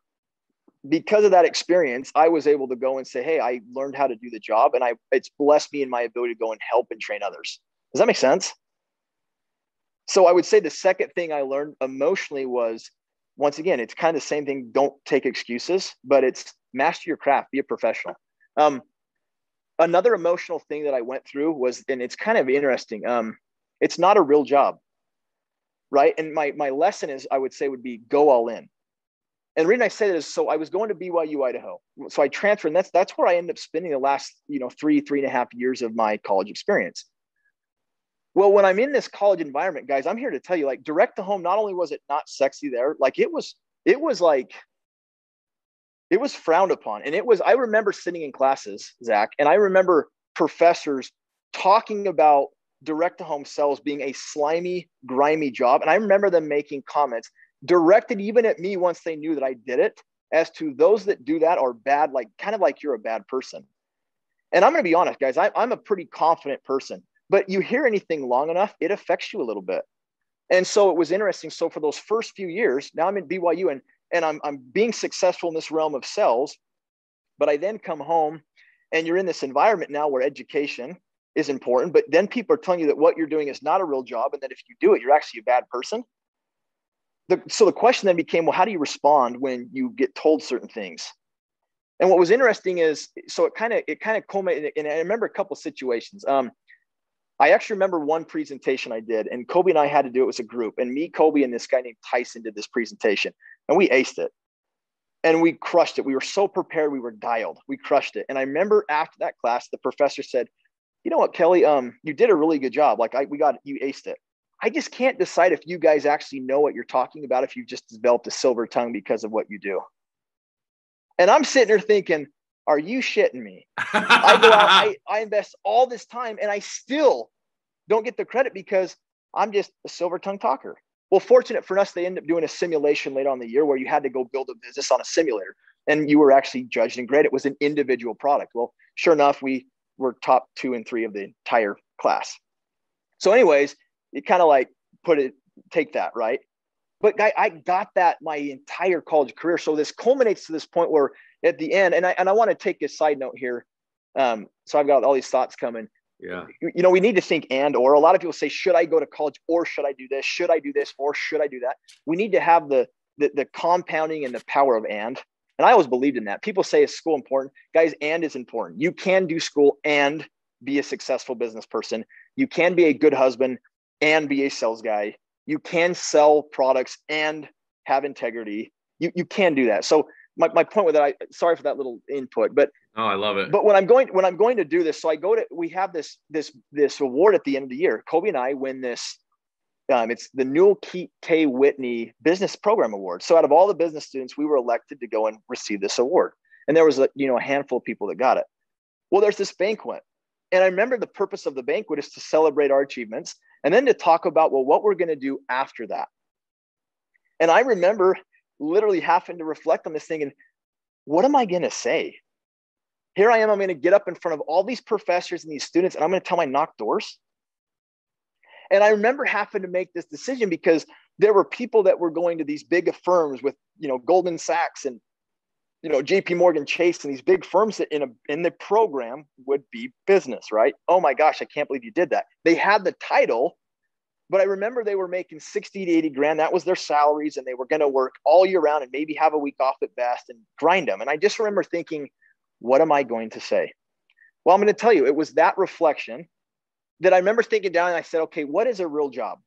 Because of that experience, I was able to go and say, hey, I learned how to do the job, and it's blessed me in my ability to go and help and train others. Does that make sense? So I would say the second thing I learned emotionally was, once again, it's kind of the same thing. Don't take excuses, but it's master your craft, be a professional. Another emotional thing that I went through was, and it's kind of interesting. It's not a real job, right? And my lesson is, I would say, would be go all in. And the reason I say that is, so I was going to BYU-Idaho. So I transferred, and that's where I ended up spending the last, 3.5 years of my college experience. Well, when I'm in this college environment, guys, I'm here to tell you, like, direct to home, not only was it not sexy there, like it was frowned upon. And I remember sitting in classes, Zach, and I remember professors talking about direct to home sales being a slimy, grimy job. And I remember them making comments directed even at me once they knew that I did it, as to those that do that are bad, like kind of like you're a bad person. And I'm going to be honest, guys, I'm a pretty confident person, but you hear anything long enough, it affects you a little bit. And so it was interesting. So for those first few years, now I'm in BYU and I'm being successful in this realm of sales, but I then come home and you're in this environment now where education is important, but then people are telling you that what you're doing is not a real job, and that if you do it, you're actually a bad person. So the question then became, well, how do you respond when you get told certain things? And what was interesting is, so it kind of culminated, and I remember a couple of situations. I actually remember one presentation I did, and Kobe and I had to do it as a group. And me, Kobe, and this guy named Tyson did this presentation, and we aced it. And we crushed it. We were so prepared. We were dialed. We crushed it. And I remember after that class, the professor said, you know what, Kelly, you did a really good job. Like you aced it. I just can't decide if you guys actually know what you're talking about, if you've just developed a silver tongue because of what you do. And I'm sitting there thinking, are you shitting me? I go out, I invest all this time, and I still don't get the credit because I'm just a silver tongue talker. Well, fortunate for us, they ended up doing a simulation later on in the year where you had to go build a business on a simulator, and you were actually judged and graded. It was an individual product. Well, sure enough, we were top 2 and 3 of the entire class. So anyways, it kind of like take that, right? But I got that my entire college career. So this culminates to this point where at the end, and I want to take a side note here. So I've got all these thoughts coming. Yeah. You know, we need to think or a lot of people say, should I go to college, or should I do this? Should I do this, or should I do that? We need to have the compounding and the power of and I always believed in that. People say, is school important? Guys, and is important. You can do school and be a successful business person. You can be a good husband and be a sales guy. You can sell products and have integrity. You can do that. So my point with that, sorry for that little input, but oh, I love it. But when I'm going to do this, so we have this award at the end of the year. Kobe and I win this. It's the Newell K. Whitney Business Program Award. So out of all the business students, we were elected to go and receive this award. And there was a handful of people that got it. Well, there's this banquet. And I remember the purpose of the banquet is to celebrate our achievements and then to talk about, well, what we're going to do after that. And I remember literally having to reflect on this thing and what am I going to say? Here I am, I'm going to get up in front of all these professors and these students, and I'm going to tell them I knocked doors. And I remember having to make this decision because there were people that were going to these big firms with, Goldman Sachs and, JP Morgan Chase and these big firms that in the program would be business, right? Oh my gosh, I can't believe you did that. They had the title, but I remember they were making 60 to 80 grand. That was their salaries, and they were going to work all year round and maybe have a week off at best and grind them. And I just remember thinking, what am I going to say? Well, I'm going to tell you, it was that reflection that I remember thinking down and I said, okay, what is a real job?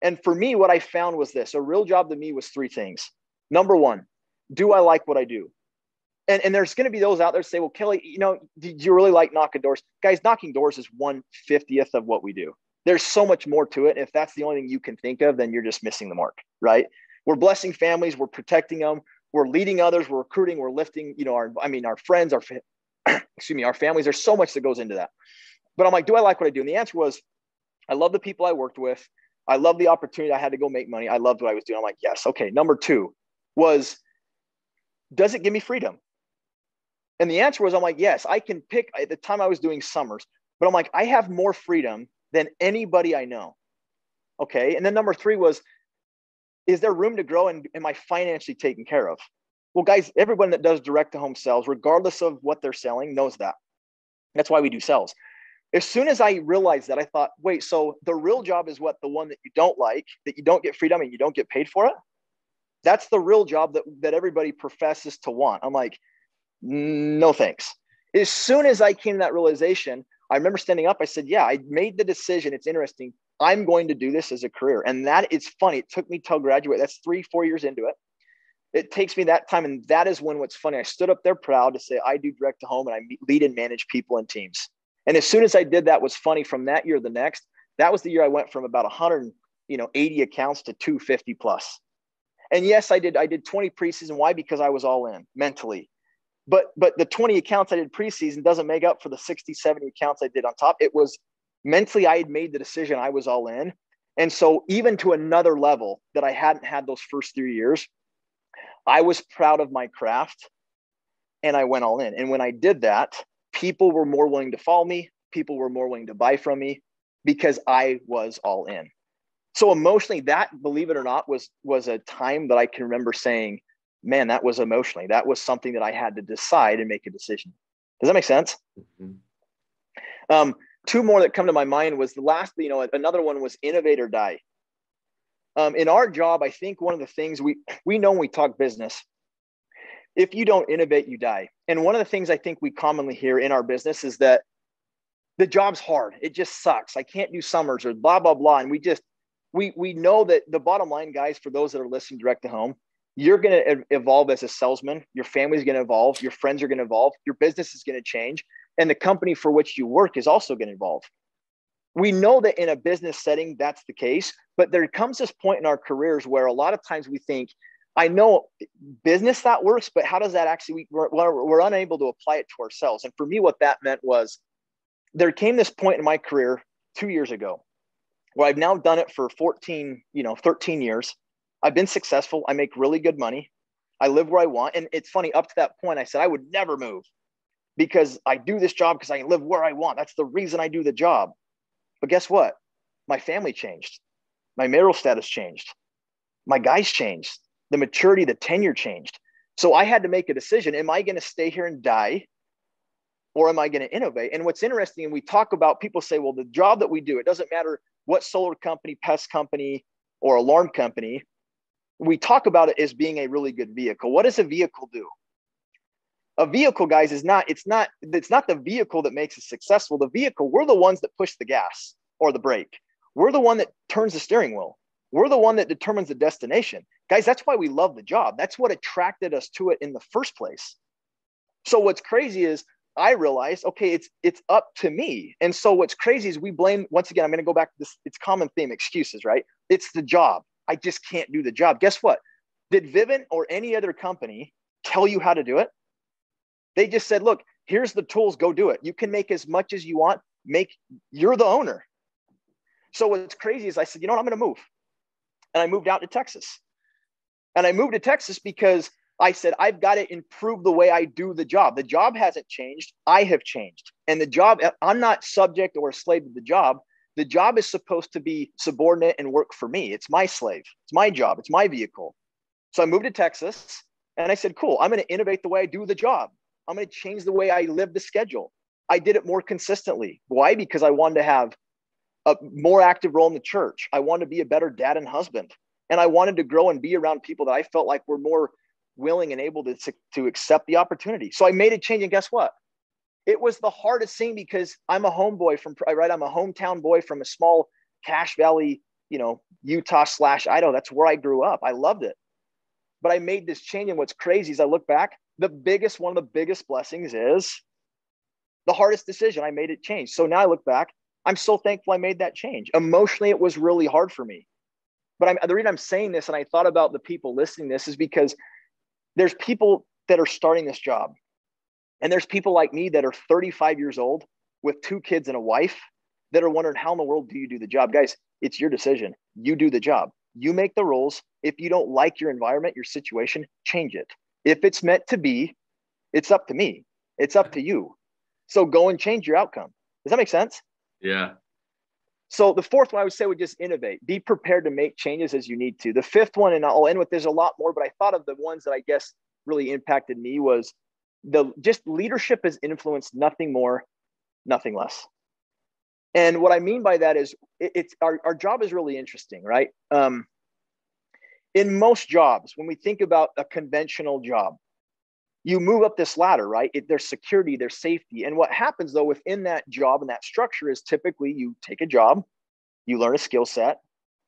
And for me, what I found was this. A real job to me was 3 things. Number 1, do I like what I do? And there's going to be those out there say, well, Kelly, did you really like knocking doors? Guys, knocking doors is 1/50th of what we do. There's so much more to it. If that's the only thing you can think of, then you're just missing the mark, right? We're blessing families. We're protecting them. We're leading others. We're recruiting. We're lifting, our friends, our families. There's so much that goes into that. But I'm like, do I like what I do? And the answer was, I love the people I worked with. I love the opportunity I had to go make money. I loved what I was doing. I'm like, yes. Okay. Number 2 was, does it give me freedom? And the answer was, I'm like, yes, I can pick. At the time I was doing summers, but I'm like, I have more freedom than anybody I know. Okay. And then number 3 was, is there room to grow and am I financially taken care of? Well, guys, everyone that does direct to home sales, regardless of what they're selling, knows that. That's why we do sales. As soon as I realized that, I thought, wait, so the real job is what? The one that you don't like, that you don't get freedom and you don't get paid for it? That's the real job that everybody professes to want. I'm like, no, thanks. As soon as I came to that realization, I remember standing up. I said, yeah, I made the decision. It's interesting. I'm going to do this as a career. And that is funny. It took me till graduate. That's 3-4 years into it. It takes me that time. And that is when what's funny, I stood up there proud to say, I do direct to home and I lead and manage people and teams. And as soon as I did that, was funny, from that year to the next, that was the year I went from about 180 accounts to 250 plus. And yes, I did 20 preseason. Why? Because I was all in mentally. But the 20 accounts I did preseason doesn't make up for the 60, 70 accounts I did on top. It was mentally, I had made the decision, I was all in. And so even to another level that I hadn't had those first 3 years, I was proud of my craft and I went all in. And when I did that, people were more willing to follow me. People were more willing to buy from me because I was all in. So emotionally, that, believe it or not, was a time that I can remember saying, man, that was emotionally, that was something that I had to decide and make a decision. Does that make sense? Mm-hmm. 2 more that come to my mind was the last, another one was innovate or die. In our job, I think one of the things we know when we talk business, if you don't innovate, you die. And one of the things I think we commonly hear in our business is that the job's hard. It just sucks. I can't do summers or blah, blah, blah. And we know that the bottom line, guys, for those that are listening direct to home, you're going to evolve as a salesman. Your family's going to evolve. Your friends are going to evolve. Your business is going to change. And the company for which you work is also going to evolve. We know that in a business setting, that's the case, but there comes this point in our careers where a lot of times we think, I know business that works, but how does that actually, we're unable to apply it to ourselves. And for me, what that meant was there came this point in my career 2 years ago where I've now done it for 13 years. I've been successful. I make really good money. I live where I want. And it's funny, up to that point, I said I would never move because I do this job because I live where I want. That's the reason I do the job. But guess what? My family changed. My marital status changed. My guys changed. The maturity, the tenure changed. So I had to make a decision. Am I going to stay here and die? Or am I going to innovate? And what's interesting, and we talk about, people say, well, the job that we do, it doesn't matter what solar company, pest company, or alarm company, we talk about it as being a really good vehicle. What does a vehicle do? A vehicle, guys, it's not the vehicle that makes us successful. The vehicle, we're the ones that push the gas or the brake. We're the one that turns the steering wheel. We're the one that determines the destination. Guys, that's why we love the job. That's what attracted us to it in the first place. So what's crazy is I realized, okay, it's up to me. And so what's crazy is we blame, once again, I'm going to go back to this, it's common theme, excuses, right? It's the job. I just can't do the job. Guess what? Did Vivint or any other company tell you how to do it? They just said, look, here's the tools, go do it. You can make as much as you want. You're the owner. So what's crazy is I said, you know what, I'm going to move. And I moved out to Texas. And I moved to Texas because I said, I've got to improve the way I do the job. The job hasn't changed. I have changed. And the job, I'm not subject or a slave to the job. The job is supposed to be subordinate and work for me. It's my slave. It's my job. It's my vehicle. So I moved to Texas and I said, cool, I'm going to innovate the way I do the job. I'm going to change the way I live the schedule. I did it more consistently. Why? Because I wanted to have a more active role in the church. I wanted to be a better dad and husband. And I wanted to grow and be around people that I felt like were more willing and able to accept the opportunity. So I made a change. And guess what? It was the hardest thing because I'm a homeboy I'm a hometown boy from a small Cache Valley, Utah/Idaho. That's where I grew up. I loved it. But I made this change. And what's crazy is I look back, one of the biggest blessings is the hardest decision. I made it change. So now I look back, I'm so thankful I made that change. Emotionally, it was really hard for me. But the reason I'm saying this, and I thought about the people listening to this, is because there's people that are starting this job. And there's people like me that are 35 years old with 2 kids and a wife that are wondering, how in the world do you do the job? Guys, it's your decision. You do the job. You make the rules. If you don't like your environment, your situation, change it. If it's meant to be, it's up to me. It's up to you. So go and change your outcome. Does that make sense? Yeah. So the fourth one I would say would just innovate. Be prepared to make changes as you need to. The fifth one, and I'll end with, there's a lot more, but I thought of the ones that I guess really impacted me was just leadership has influenced nothing more, nothing less. And what I mean by that is it's our job is really interesting, right? In most jobs, when we think about a conventional job, you move up this ladder, right? There's security, there's safety. And what happens though within that job and that structure is typically you take a job, you learn a skill set,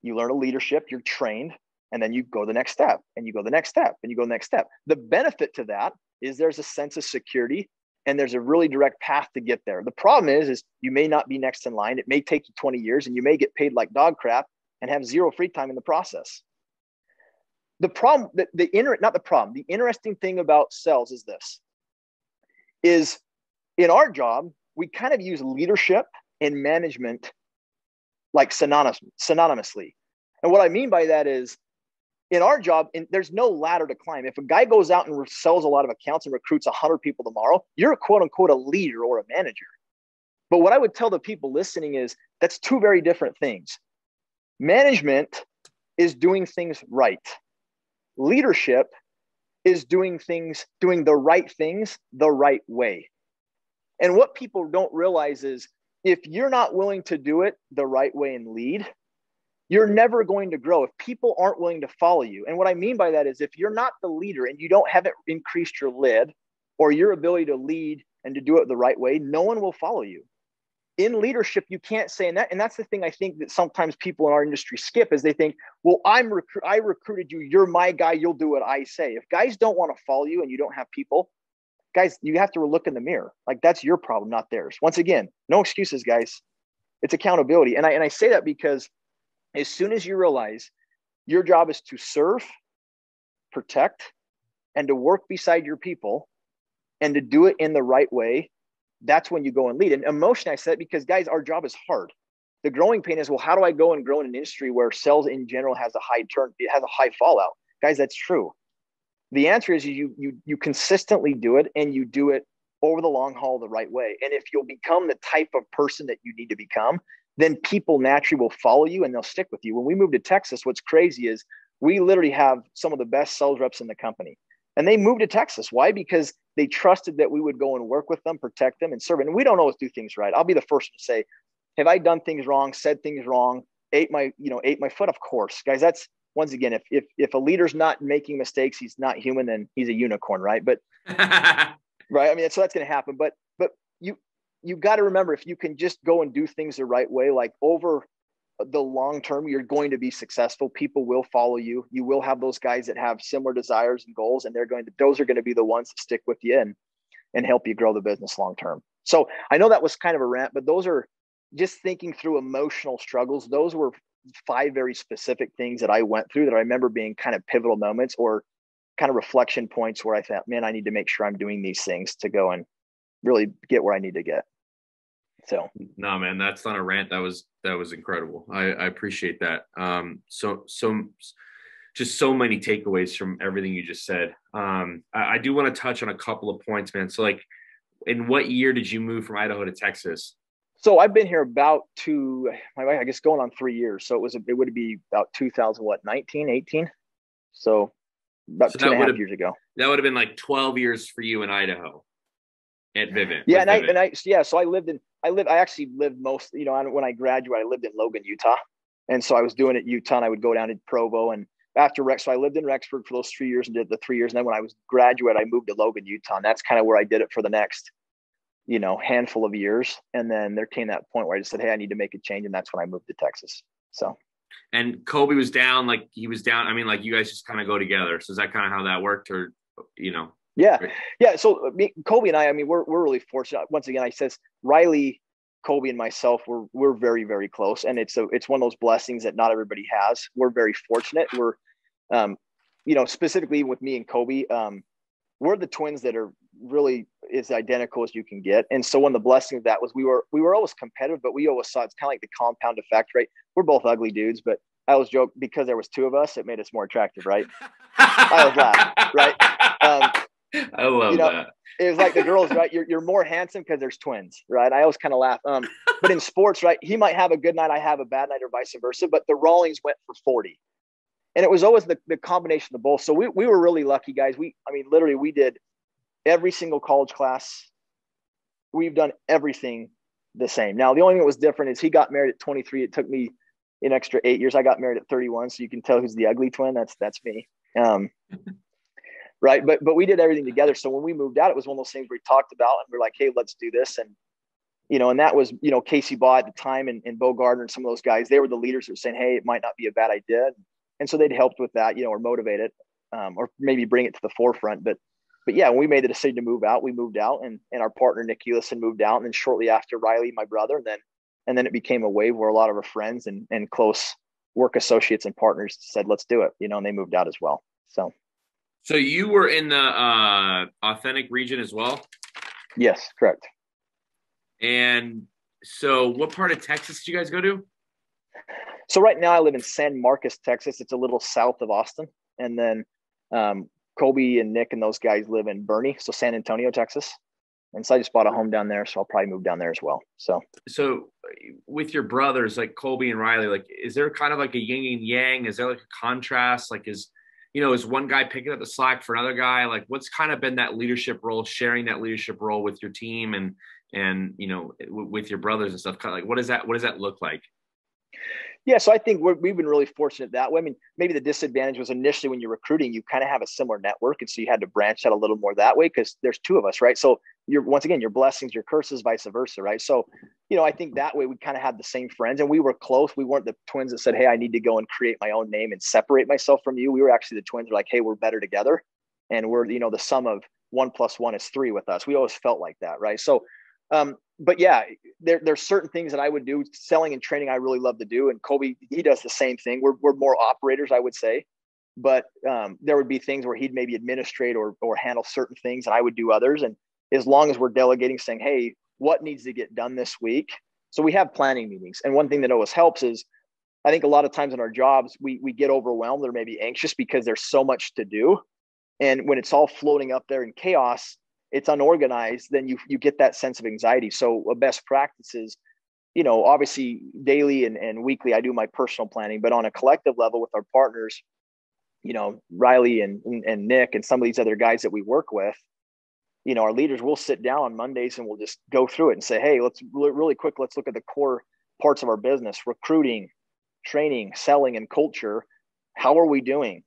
you learn a leadership, you're trained, and then you go the next step and you go the next step and you go the next step. The benefit to that is there's a sense of security and there's a really direct path to get there. The problem is you may not be next in line. It may take you 20 years and you may get paid like dog crap and have zero free time in the process. The interesting thing about sales is this, is in our job, we kind of use leadership and management like synonymously. And what I mean by that is in our job, there's no ladder to climb. If a guy goes out and sells a lot of accounts and recruits 100 people tomorrow, you're a quote unquote a leader or a manager. But what I would tell the people listening is that's 2 very different things. Management is doing things right. Leadership is doing the right things the right way. And what people don't realize is if you're not willing to do it the right way and lead, you're never going to grow if people aren't willing to follow you. And what I mean by that is if you're not the leader and you haven't increased your lid or your ability to lead and to do it the right way, no one will follow you. In leadership, you can't say, and that's the thing I think that sometimes people in our industry skip is they think, well, I recruited you, you're my guy, you'll do what I say. If guys don't want to follow you and you don't have people, guys, you have to look in the mirror. Like that's your problem, not theirs. Once again, no excuses, guys. It's accountability. And I say that because as soon as you realize your job is to serve, protect, and to work beside your people and to do it in the right way, that's when you go and lead. And emotion, I said, because guys, our job is hard. The growing pain is, well, how do I go and grow in an industry where sales in general has a high turn, it has a high fallout? Guys, that's true. The answer is you consistently do it, and you do it over the long haul the right way. And if you'll become the type of person that you need to become, then people naturally will follow you and they'll stick with you. When we moved to Texas, what's crazy is we literally have some of the best sales reps in the company. And they moved to Texas. Why? Because they trusted that we would go and work with them, protect them, and serve. And we don't always do things right. I'll be the first to say, have I done things wrong, said things wrong, ate my foot? Of course, guys. That's, once again, if a leader's not making mistakes, he's not human, then he's a unicorn, right? But right. I mean, so that's going to happen. But you got to remember, if you can just go and do things the right way, like over the long term, you're going to be successful. People will follow you. You will have those guys that have similar desires and goals, and those are going to be the ones that stick with you and help you grow the business long term. So I know that was kind of a rant, but those are just thinking through emotional struggles. Those were 5 very specific things that I went through that I remember being kind of pivotal moments or kind of reflection points where I thought, man, I need to make sure I'm doing these things to go and really get where I need to get. So no, man, that's not a rant. That was incredible. I appreciate that. So just so many takeaways from everything you just said. I do want to touch on a couple of points, man. So like, in what year did you move from Idaho to Texas? So I've been here about I guess going on 3 years. So it would be about 2019, 18. So about 2.5 years ago. That would have been like 12 years for you in Idaho at Vivint. Yeah. So I actually lived most, when I graduated, I lived in Logan, Utah. And so I was doing it in Utah, and I would go down to Provo, and after so I lived in Rexford for those 3 years and did the 3 years. And then when I was graduate, I moved to Logan, Utah. And that's kind of where I did it for the next, handful of years. And then there came that point where I just said, hey, I need to make a change. And that's when I moved to Texas. So. And Kobe was down, like he was down. I mean, like you guys just kind of go together. So is that kind of how that worked, or, Yeah. Yeah. So Kobe and I mean, we're really fortunate. Once again, I says Riley, Kobe, and myself, we're very, very close. And it's one of those blessings that not everybody has. We're very fortunate. We're, specifically with me and Kobe, we're the twins that are really as identical as you can get. And so one of the blessings of that was we were always competitive, but we always saw it's kind of like the compound effect, right? We're both ugly dudes, but I always joke, because there was 2 of us, it made us more attractive, right? I always laugh, right? I love that. It was like the girls, right? You're more handsome because there's twins, right? I always kind of laugh. But in sports, right? He might have a good night, I have a bad night, or vice versa. But the Rawlings went for 40, and it was always the combination of both. So we were really lucky, guys. Literally, we did every single college class. We've done everything the same. Now, the only thing that was different is he got married at 23. It took me an extra 8 years. I got married at 31, so you can tell who's the ugly twin. That's me. Right. But we did everything together. So when we moved out, it was one of those things we talked about, and we're like, hey, let's do this. And, and that was, Casey Baugh at the time, and Bo Gardner and some of those guys, they were the leaders that were saying, hey, it might not be a bad idea. And so they'd helped with that, or motivate it, or maybe bring it to the forefront. But yeah, when we made the decision to move out, we moved out, and our partner, Nick Elison, moved out. And then shortly after, Riley, my brother, and then it became a wave where a lot of our friends and close work associates and partners said, let's do it, and they moved out as well. So you were in the Authentic region as well? Yes, correct. And so what part of Texas did you guys go to? So right now I live in San Marcos, Texas. It's a little south of Austin. And then Kobe and Nick and those guys live in Bernie, so San Antonio, Texas. And so I just bought a home down there, so I'll probably move down there as well. So with your brothers, like Kobe and Riley, like, is there kind of like a yin and yang? Is there like a contrast? Like, is one guy picking up the slack for another guy? Like, what's kind of been that leadership role, sharing that leadership role with your team and with your brothers and stuff? Kind of like, what does that look like? Yeah, so I think we've been really fortunate that way. I mean, maybe the disadvantage was initially when you're recruiting, you kind of have a similar network, and so you had to branch out a little more that way because there's 2 of us, right? So once again, your blessings, your curses, vice versa, right? So, I think that way we kind of had the same friends, and we were close. We weren't the twins that said, hey, I need to go and create my own name and separate myself from you. We were actually the twins who were like, hey, we're better together, and we're, the sum of 1 + 1 is 3 with us. We always felt like that, right? So but yeah, there's certain things that I would do. Selling and training, I really love to do. And Kobe, he does the same thing. We're more operators, I would say. But there would be things where he'd maybe administrate or handle certain things, and I would do others. And as long as we're delegating, saying, hey, what needs to get done this week? So we have planning meetings. And one thing that always helps is, I think a lot of times in our jobs, we get overwhelmed or maybe anxious because there's so much to do. And when it's all floating up there in chaos, it's unorganized, then you get that sense of anxiety. So a best practice is, obviously daily and weekly, I do my personal planning, but on a collective level with our partners, Riley and Nick and some of these other guys that we work with, our leaders will sit down on Mondays and we'll just go through it and say, hey, let's really quick, let's look at the core parts of our business: recruiting, training, selling, and culture. How are we doing?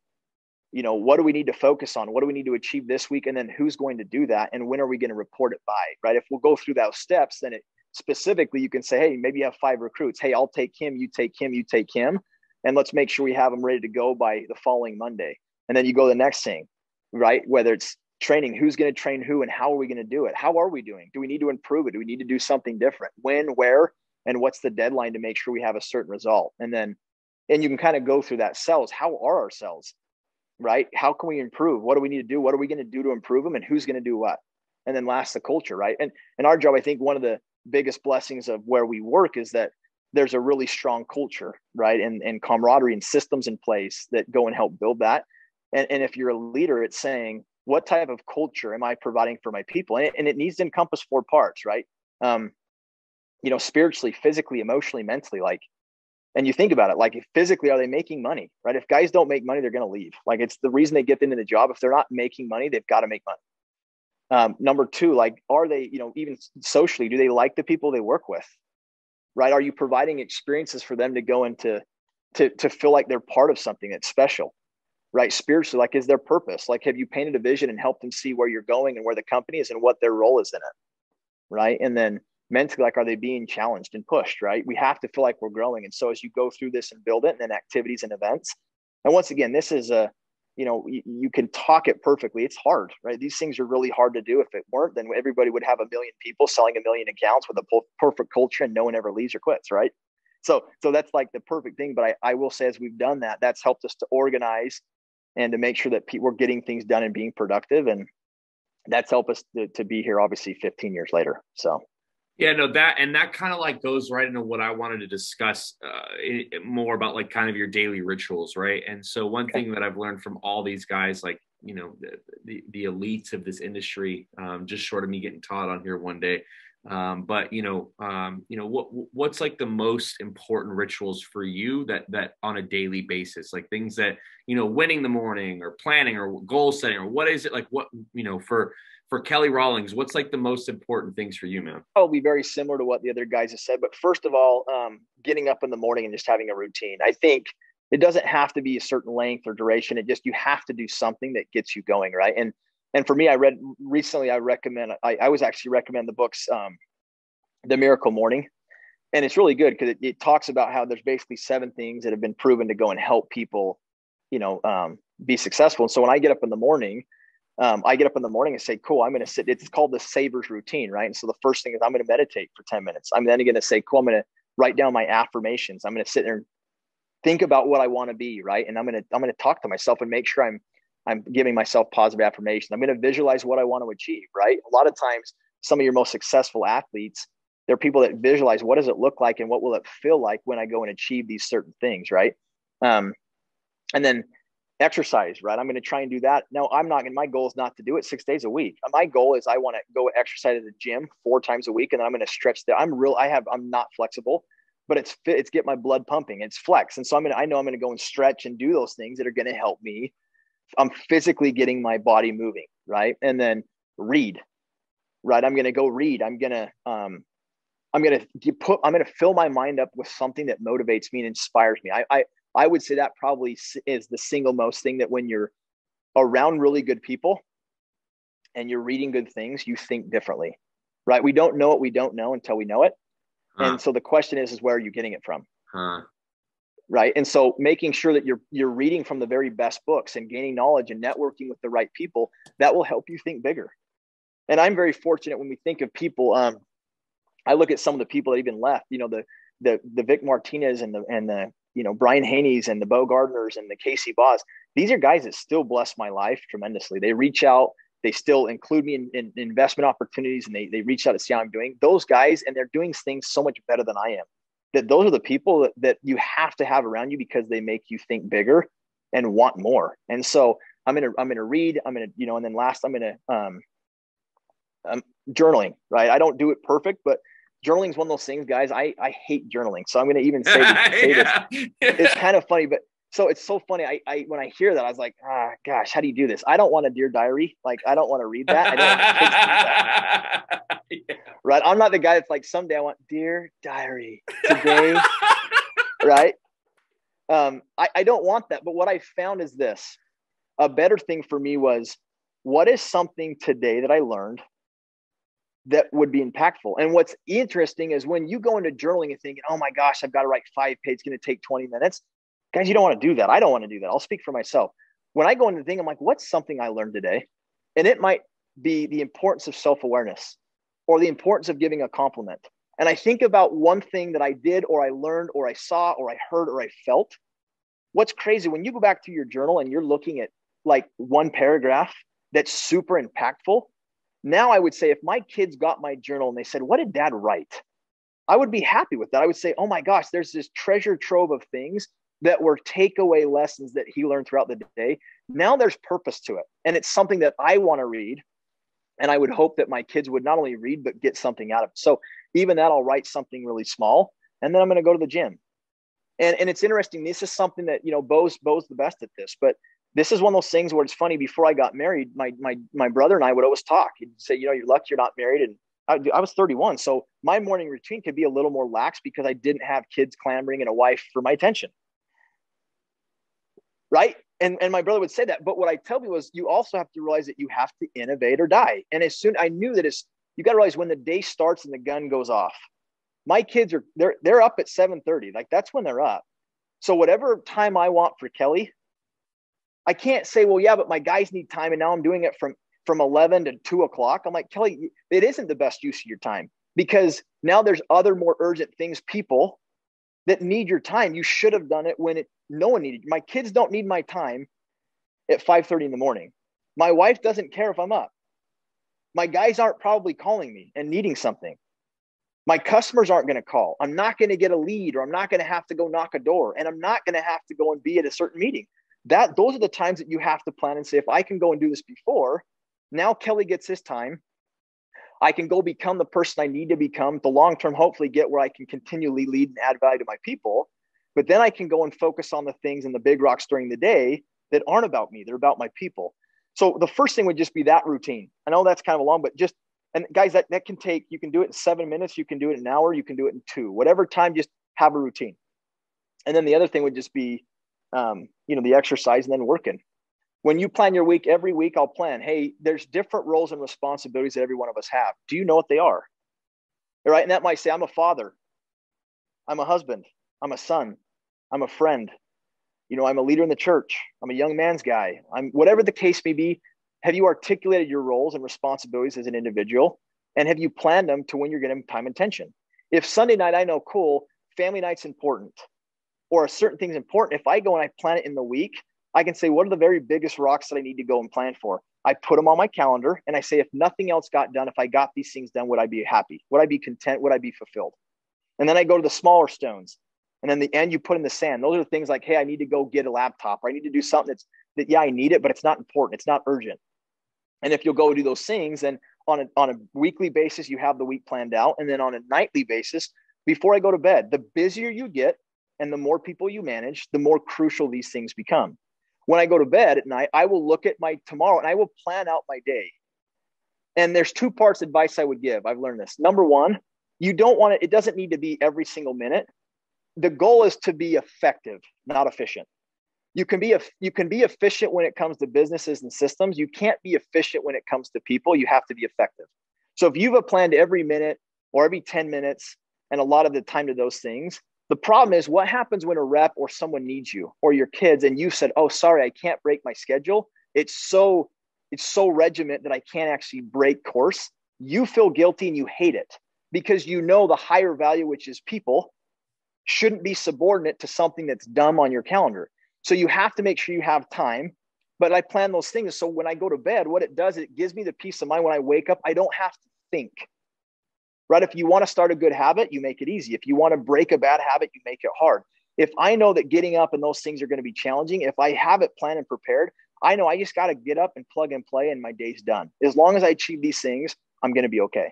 What do we need to focus on? What do we need to achieve this week? And then who's going to do that? And when are we going to report it by, right? If we'll go through those steps, then specifically you can say, hey, maybe you have 5 recruits. Hey, I'll take him, you take him, you take him. And let's make sure we have them ready to go by the following Monday. And then you go to the next thing, right? Whether it's training, who's going to train who and how are we going to do it? How are we doing? Do we need to improve it? Do we need to do something different? When, where, and what's the deadline to make sure we have a certain result? And you can kind of go through that cells. How are our cells, right? How can we improve? What do we need to do? What are we going to do to improve them? And who's going to do what? And then last, the culture, right? And our job, I think one of the biggest blessings of where we work is that there's a really strong culture, right? And camaraderie and systems in place that go and help build that. And if you're a leader, it's saying, what type of culture am I providing for my people? And it needs to encompass 4 parts, right? Spiritually, physically, emotionally, mentally, and you think about it, if physically, are they making money, right? If guys don't make money, they're going to leave. It's the reason they get into the job. If they're not making money, they've got to make money. Number 2, are they, even socially, do they like the people they work with, right? Are you providing experiences for them to go into, to feel like they're part of something that's special, right? Spiritually, is their purpose? Have you painted a vision and helped them see where you're going and where the company is and what their role is in it, right? And then mentally, are they being challenged and pushed, right? We have to feel like we're growing. And so as you go through this and build it, and then activities and events, and once again, this is you can talk it perfectly. It's hard, right? These things are really hard to do. If it weren't, then everybody would have 1 million people selling 1 million accounts with a perfect culture and no one ever leaves or quits, right? So that's the perfect thing. But I will say, as we've done that, that's helped us to organize and to make sure that we're getting things done and being productive. And that's helped us to be here, obviously, 15 years later. So. Yeah, no, that kind of goes right into what I wanted to discuss more about, kind of your daily rituals, right? And so one thing that I've learned from all these guys, the elites of this industry, just short of me getting taught on here one day, but what's the most important rituals for you that on a daily basis, things that winning the morning or planning or goal setting, or what is it what for Kelly Rawlings, what's the most important things for you, man? I'll be very similar to what the other guys have said, but first of all, getting up in the morning and just having a routine. I think it doesn't have to be a certain length or duration. You have to do something that gets you going, right? And for me, I read recently, I always actually recommend the books, The Miracle Morning. And it's really good because it talks about how there's basically 7 things that have been proven to go and help people, be successful. And so when I get up in the morning, and say, cool, I'm going to sit. It's called the Savers routine, right? And so the first thing is I'm going to meditate for 10 minutes. I'm then going to say, cool, I'm going to write down my affirmations. I'm going to sit there and think about what I want to be, right? And I'm going to talk to myself and make sure I'm giving myself positive affirmations. I'm going to visualize what I want to achieve, right? A lot of times, some of your most successful athletes, they're people that visualize what does it look like and what will it feel like when I go and achieve these certain things, right? And then exercise, right? I'm going to try and do that. Now, my goal is not to do it 6 days a week. My goal is I want to go exercise at the gym 4 times a week. And then I'm going to stretch that. I'm not flexible, but it's get my blood pumping. It's flex. And so I know I'm going to go and stretch and do those things that are going to help me. I'm physically getting my body moving, right? And then read, right? I'm going to go read. I'm going to fill my mind up with something that motivates me and inspires me. I would say that probably is the single most thing, that when you're around really good people and you're reading good things, you think differently, right? We don't know what we don't know until we know it. And so the question is where are you getting it from? Right. And so making sure that you're reading from the very best books and gaining knowledge and networking with the right people, that will help you think bigger. And I'm very fortunate when we think of people, I look at some of the people that even left, the Vic Martinez and the Brian Haney's and the Bo Gardners and the Casey Boss. These are guys that still bless my life tremendously. They reach out, they still include me in investment opportunities, and they reach out to see how I'm doing. Those guys, and they're doing things so much better than I am. That those are the people that you have to have around you because they make you think bigger and want more. And so I'm gonna read. And then last I'm journaling. Right, I don't do it perfect, but journaling is one of those things, guys. I hate journaling, so I'm going to even say yeah. this. It's kind of funny, but so it's so funny. I when I hear that, I was like, gosh, how do you do this? I don't want a Dear Diary. Like, I don't want to read that. I don't want my kids to read that. Yeah. Right? I'm not the guy that's like, someday I want Dear Diary today. Right? I don't want that. But what I found is this: a better thing for me was, what is something today that I learned that would be impactful? And what's interesting is when you go into journaling and thinking, oh my gosh, I've got to write 5 pages, it's going to take 20 minutes. Guys, you don't want to do that. I don't want to do that. I'll speak for myself. When I go into the thing, I'm like, what's something I learned today? And it might be the importance of self-awareness or the importance of giving a compliment. And I think about one thing that I did or I learned or I saw or I heard or I felt. What's crazy, when you go back to your journal and you're looking at like one paragraph that's super impactful, now I would say if my kids got my journal and they said, what did dad write? I would be happy with that. I would say, oh my gosh, there's this treasure trove of things that were takeaway lessons that he learned throughout the day. Now there's purpose to it. And it's something that I want to read. And I would hope that my kids would not only read, but get something out of it. So even that, I'll write something really small, and then I'm going to go to the gym. And it's interesting. This is something that, Bo's the best at this, but this is one of those things where it's funny. Before I got married, my brother and I would always talk. He'd say, you're lucky you're not married. And I was 31. So my morning routine could be a little more lax because I didn't have kids clamoring and a wife for my attention. Right. And my brother would say that. But what I tell people is you also have to realize that you have to innovate or die. And as soon I knew that you got to realize when the day starts and the gun goes off, my kids they're up at 7:30. Like, that's when they're up. So whatever time I want for Kelly, I can't say, well, yeah, but my guys need time. And now I'm doing it from 11 to 2 o'clock. I'm like, Kelly, it isn't the best use of your time because now there's other more urgent things, people that need your time. You should have done it when no one needed. My kids don't need my time at 5:30 in the morning. My wife doesn't care if I'm up. My guys aren't probably calling me and needing something. My customers aren't going to call. I'm not going to get a lead, or I'm not going to have to go knock a door, and I'm not going to have to go and be at a certain meeting. Those are the times that you have to plan and say, if I can go and do this before, now Kelly gets his time. I can go become the person I need to become to long-term, hopefully get where I can continually lead and add value to my people. But then I can go and focus on the things and the big rocks during the day that aren't about me. They're about my people. So the first thing would just be that routine. I know that's kind of long, but and guys, that can take, you can do it in 7 minutes. You can do it in an hour. You can do it in 2, whatever time, just have a routine. And then the other thing would just be, the exercise and then working. When you plan your week, every week I'll plan, hey, there's different roles and responsibilities that every one of us have. Do you know what they are? Right? And that might say, I'm a father. I'm a husband. I'm a son. I'm a friend. I'm a leader in the church. I'm a young man's guy. I'm whatever the case may be. Have you articulated your roles and responsibilities as an individual? And have you planned them to when you're getting time and attention? If Sunday night, I know, cool, family night's important, or a certain thing's important. If I go and I plan it in the week, I can say, what are the very biggest rocks that I need to go and plan for? I put them on my calendar and I say, if nothing else got done, if I got these things done, would I be happy? Would I be content? Would I be fulfilled? And then I go to the smaller stones. And then the end you put in the sand. Those are the things like, hey, I need to go get a laptop, or I need to do something yeah, I need it, but it's not important. It's not urgent. And if you'll go do those things, then on a weekly basis, you have the week planned out. And then on a nightly basis, before I go to bed, the busier you get and the more people you manage, the more crucial these things become. When I go to bed at night, I will look at my tomorrow and I will plan out my day. And there's 2 parts of advice I would give. I've learned this. Number 1, you don't want it doesn't need to be every single minute. The goal is to be effective, not efficient. You can be efficient when it comes to businesses and systems. You can't be efficient when it comes to people. You have to be effective. So if you've planned every minute or every 10 minutes and a lot of the time to those things, the problem is what happens when a rep or someone needs you or your kids and you said, oh, sorry, I can't break my schedule. It's so regiment that I can't actually break course. You feel guilty and you hate it. because you know the higher value, which is people, shouldn't be subordinate to something that's dumb on your calendar. So you have to make sure you have time. But I plan those things. So when I go to bed, what it does, it gives me the peace of mind when I wake up. I don't have to think, right? If you want to start a good habit, you make it easy. If you want to break a bad habit, you make it hard. If I know that getting up and those things are going to be challenging, if I have it planned and prepared, I know I just got to get up and plug and play and my day's done. As long as I achieve these things, I'm going to be okay.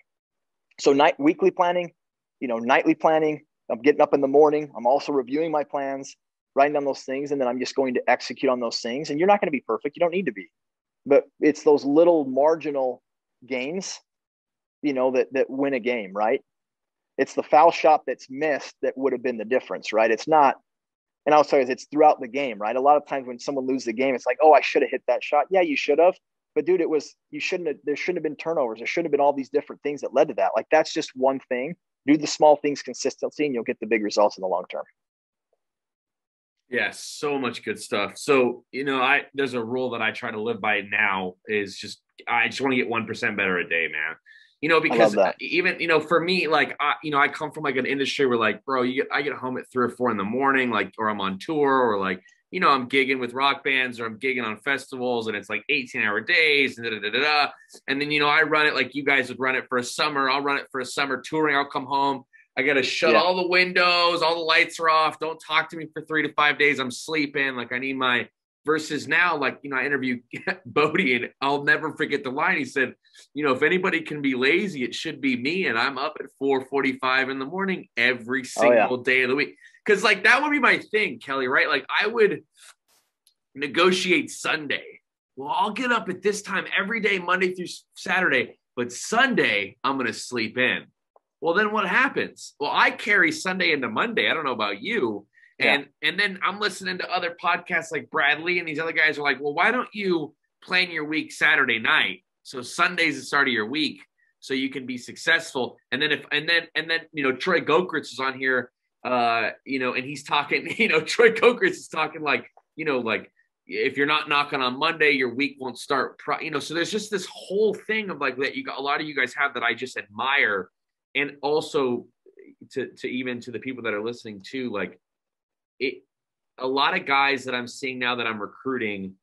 So weekly planning, nightly planning, I'm getting up in the morning. I'm also reviewing my plans, writing down those things, and then I'm just going to execute on those things. And you're not going to be perfect. You don't need to be, but it's those little marginal gains, that win a game, right? It's the foul shot that's missed that would have been the difference, right? It's not, and I'll tell you, it's throughout the game, right? A lot of times when someone loses the game, it's like, oh, I should have hit that shot. Yeah, you should have. But dude, there shouldn't have been turnovers. There shouldn't have been all these different things that led to that. Like, that's just one thing. Do the small things consistently and you'll get the big results in the long term. Yeah, so much good stuff. So, there's a rule that I try to live by now is I just want to get 1% better a day, man. Because even, for me, like, I come from like an industry where like, bro, I get home at 3 or 4 in the morning, like, or I'm on tour, or like, I'm gigging with rock bands, or I'm gigging on festivals, and it's like 18-hour days and And then, I run it like you guys would run it for a summer. I'll run it for a summer touring. I'll come home. I got to shut all the windows. All the lights are off. Don't talk to me for 3 to 5 days. I'm sleeping. Like, I need my versus now, like, I interviewed Bodie, and I'll never forget the line. He said, if anybody can be lazy, it should be me. And I'm up at 4:45 in the morning every single day of the week. Cause like, that would be my thing, Kelly, right? Like, I would negotiate Sunday. Well, I'll get up at this time every day, Monday through Saturday, but Sunday I'm going to sleep in. Well, then what happens? Well, I carry Sunday into Monday. I don't know about you. And then I'm listening to other podcasts like Bradley and these other guys are like, well, why don't you plan your week Saturday night? So Sunday's the start of your week so you can be successful. And then Troy Gokritz is on here, and he's talking, Troy Gokritz is talking like, like, if you're not knocking on Monday, your week won't start. So there's just this whole thing of like that a lot of you guys have that I just admire. And also to the people that are listening too, like a lot of guys that I'm seeing now that I'm recruiting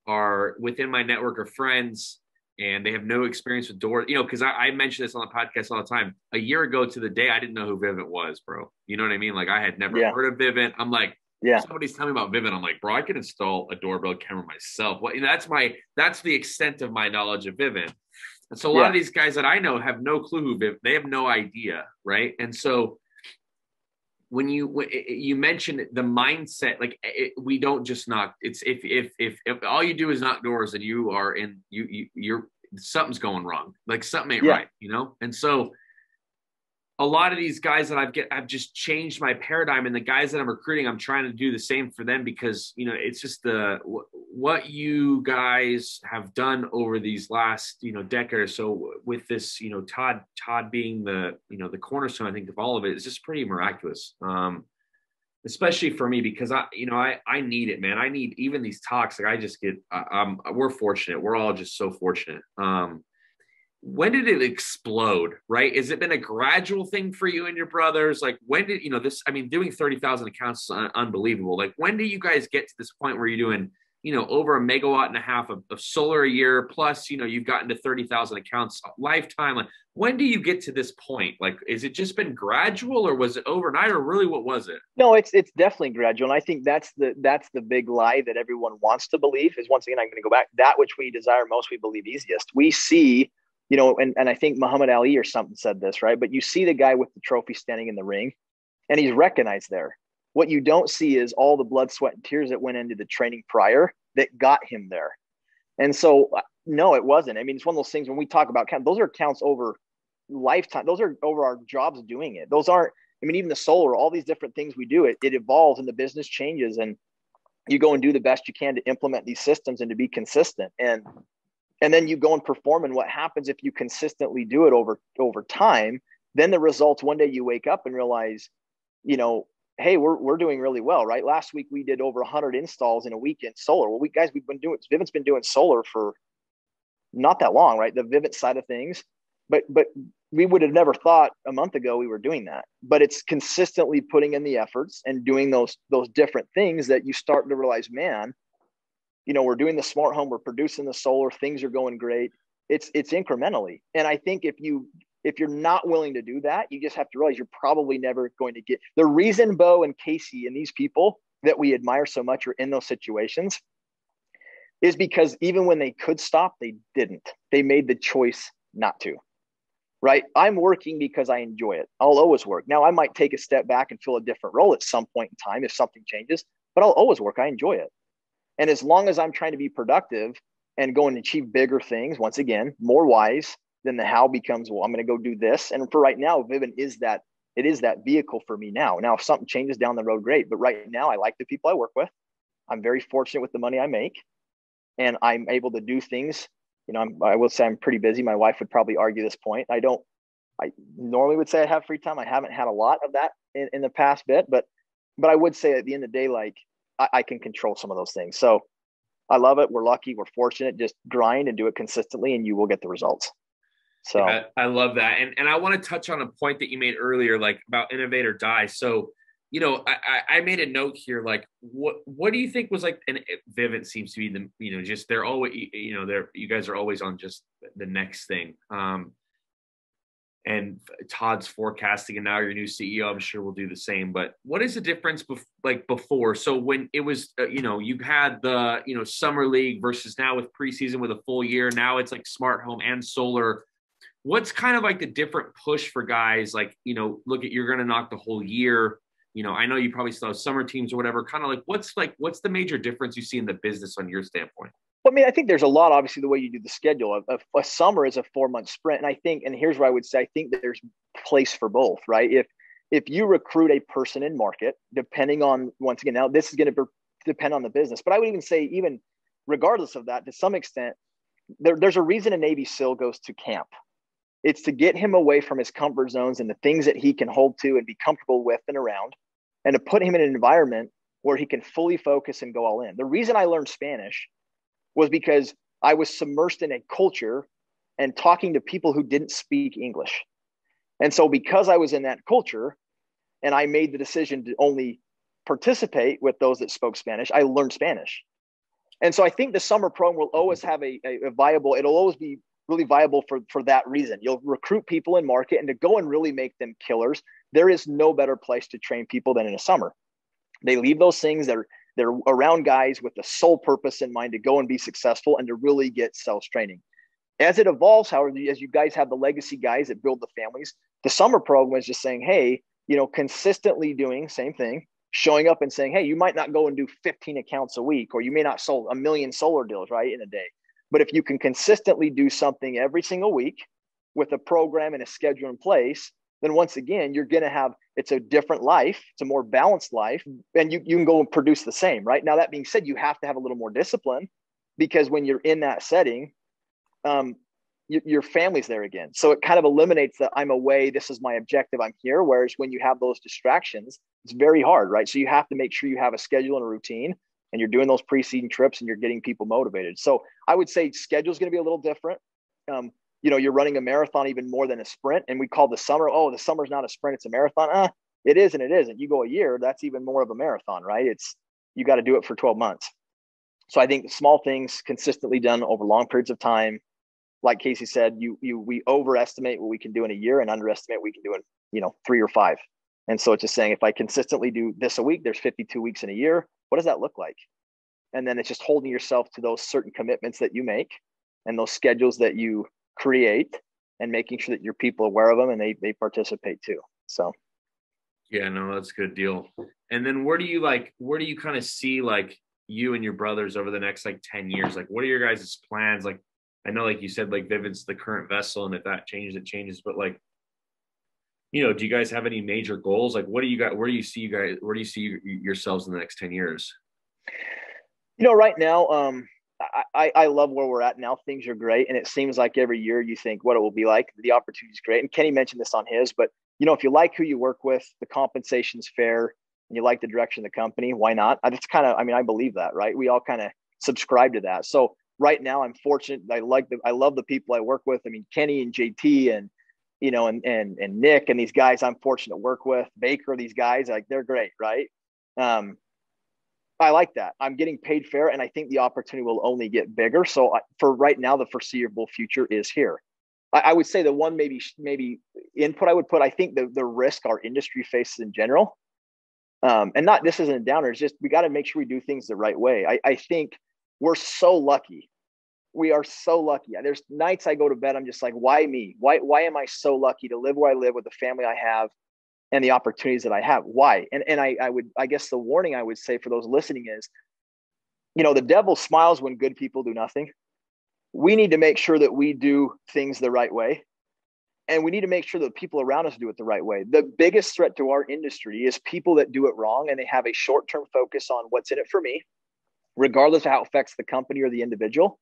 are within my network of friends, and they have no experience with doors, because I mention this on the podcast all the time. A year ago to the day, I didn't know who Vivint was, bro. You know what I mean? Like, I had never heard of Vivint. I'm like, somebody's telling me about Vivint. I'm like, bro, I can install a doorbell camera myself. Well, that's the extent of my knowledge of Vivint. And so a lot of these guys that I know have no clue who Vivint. They have no idea, right? And so when you mentioned the mindset, like, we don't just knock. It's if all you do is knock doors, and you are you're something's going wrong. Like, something ain't right, And so a lot of these guys that I've just changed my paradigm, and the guys that I'm recruiting, I'm trying to do the same for them, because, it's just what you guys have done over these last, decade or so with this, Todd being the cornerstone, I think, of all of it. It's just pretty miraculous. Especially for me, because I need it, man. I need even these talks. Like, I just get, we're fortunate. We're all just so fortunate. When did it explode, right? Has it been a gradual thing for you and your brothers? Like, when did, doing 30,000 accounts is unbelievable. Like, when do you guys get to this point where you're doing, over 1.5 megawatts of solar a year, plus, you've gotten to 30,000 accounts lifetime? Like, when do you get to this point? Like, is it just been gradual, or was it overnight, or really, what was it? No, it's definitely gradual. And I think that's the big lie that everyone wants to believe is, once again, I'm going to go back, that which we desire most, we believe easiest. We see, and I think Muhammad Ali or something said this, right? But you see the guy with the trophy standing in the ring, and he's recognized there. What you don't see is all the blood, sweat, and tears that went into the training prior that got him there. And so, no, it wasn't. It's one of those things when we talk about count, those are counts over lifetime. Those are over our jobs doing it. Those aren't, even the solar, all these different things we do, it evolves and the business changes, and you go and do the best you can to implement these systems and to be consistent. And then you go and perform. And what happens if you consistently do it over time, then the results, one day you wake up and realize, hey, we're doing really well, right? Last week we did over 100 installs in a week in solar. Well, Vivint's been doing solar for not that long, right? The Vivint side of things. but we would have never thought a month ago we were doing that. But it's consistently putting in the efforts and doing those different things that you start to realize, man, we're doing the smart home, we're producing the solar, things are going great. It's incrementally. And I think if you're not willing to do that, you just have to realize you're probably never going to get the reason Bo and Casey and these people that we admire so much are in those situations is because even when they could stop, they didn't. They made the choice not to. Right? I'm working because I enjoy it. I'll always work. Now I might take a step back and fill a different role at some point in time if something changes, but I'll always work. I enjoy it. And as long as I'm trying to be productive and go and achieve bigger things, once again, more wise, then the how becomes, well, I'm going to go do this. And for right now, Vivint is that vehicle for me now. Now, if something changes down the road, great. But right now, I like the people I work with. I'm very fortunate with the money I make, and I'm able to do things. I will say I'm pretty busy. My wife would probably argue this point. I normally would say I have free time. I haven't had a lot of that in the past bit, but I would say at the end of the day, like I can control some of those things. So I love it. We're lucky. We're fortunate. Just grind and do it consistently and you will get the results. So yeah, I love that. And I want to touch on a point that you made earlier, like about innovate or die. So, I made a note here, like, what do you think was like, and Vivint seems to be the, just, they're always, you guys are always on just the next thing. And Todd's forecasting, and now your new CEO, I'm sure will do the same. But what is the difference before? So when it was, you had the, summer league versus now with preseason with a full year, now it's like smart home and solar. What's kind of like the different push for guys? Like, look at, you're going to knock the whole year. I know you probably still have summer teams or whatever. Kind of like, what's the major difference you see in the business on your standpoint? Well, I mean, I think there's a lot, obviously, the way you do the schedule. A summer is a 4-month sprint. And I think, and here's what I would say, I think that there's place for both, right? If you recruit a person in market, depending on, once again, now this is going to depend on the business, but I would even say, even regardless of that, to some extent, there's a reason a Navy SEAL goes to camp. It's to get him away from his comfort zones and the things that he can hold to and be comfortable with and around, and to put him in an environment where he can fully focus and go all in. The reason I learned Spanish was because I was submersed in a culture and talking to people who didn't speak English. And so because I was in that culture and I made the decision to only participate with those that spoke Spanish, I learned Spanish. And so I think the summer program will always have a viable, it'll always be really viable for that reason. You'll recruit people in market, and to go and really make them killers, there is no better place to train people than in a summer. They leave those things, they're around guys with the sole purpose in mind to go and be successful and to really get sales training. As it evolves, however, as you guys have the legacy guys that build the families, the summer program is just saying, hey, consistently doing same thing, showing up and saying, hey, you might not go and do 15 accounts a week, or you may not sell 1 million solar deals, right, in a day. But if you can consistently do something every single week with a program and a schedule in place, then once again, you're going to have, it's a different life. It's a more balanced life, and you can go and produce the same, right? Now, that being said, you have to have a little more discipline, because when you're in that setting, your family's there again. So it kind of eliminates that I'm away, this is my objective, I'm here. Whereas when you have those distractions, it's very hard, right? So you have to make sure you have a schedule and a routine, and you're doing those pre-season trips and you're getting people motivated. So I would say schedule is going to be a little different. You're running a marathon even more than a sprint. And we call the summer, the summer's not a sprint, it's a marathon. It is and it isn't. You go a year, that's even more of a marathon, right? You got to do it for 12 months. So I think small things consistently done over long periods of time. Like Casey said, we overestimate what we can do in a year and underestimate what we can do in 3 or 5. And so it's just saying, if I consistently do this a week, there's 52 weeks in a year. What does that look like? And then it's just holding yourself to those certain commitments that you make and those schedules that you create, and making sure that your people are aware of them and they participate too. So. Yeah, no, that's a good deal. And then where do you kind of see like you and your brothers over the next like 10 years? Like, what are your guys' plans? Like, I know, like you said, like Vivint's the current vessel, and if that changes, it changes. But like, do you guys have any major goals? Like, what do you got? Where do you see yourselves in the next 10 years? Right now, I love where we're at now. Things are great. And it seems like every year you think what it will be like. The opportunity is great. And Kenny mentioned this on his, but if you like who you work with, the compensation's fair, and you like the direction of the company, why not? That's kind of, I believe that, right? We all kind of subscribe to that. So right now I'm fortunate. I love the people I work with. I mean, Kenny and JT and, and Nick and these guys I'm fortunate to work with, Baker, these guys, like they're great. Right. I like that. I'm getting paid fair, and I think the opportunity will only get bigger. So for right now, the foreseeable future is here. I would say the one maybe input I would put, I think the risk our industry faces in general, and not, this isn't a downer, it's just we got to make sure we do things the right way. I think we're so lucky. We are so lucky. There's nights I go to bed, I'm just like, why me? Why am I so lucky to live where I live with the family I have and the opportunities that I have? Why? And I guess the warning I would say for those listening is, the devil smiles when good people do nothing. We need to make sure that we do things the right way. And we need to make sure that people around us do it the right way. The biggest threat to our industry is people that do it wrong, and they have a short-term focus on what's in it for me, regardless of how it affects the company or the individual.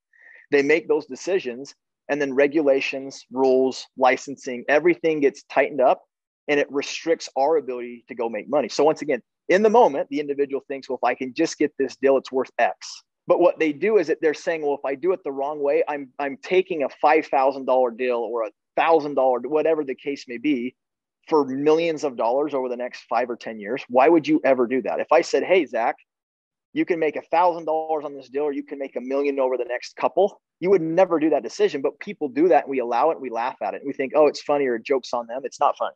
They make those decisions, and then regulations, rules, licensing, everything gets tightened up, and it restricts our ability to go make money. So once again, in the moment, the individual thinks, well, if I can just get this deal, it's worth X. But what they do is that they're saying, well, if I do it the wrong way, I'm taking a $5,000 deal or $1,000, whatever the case may be, for millions of dollars over the next 5 or 10 years. Why would you ever do that? If I said, hey, Zach, you can make $1,000 on this deal, or you can make $1 million over the next couple, you would never do that decision. But people do that, and we allow it, and we laugh at it. And we think, oh, it's funny, or joke's on them. It's not fun.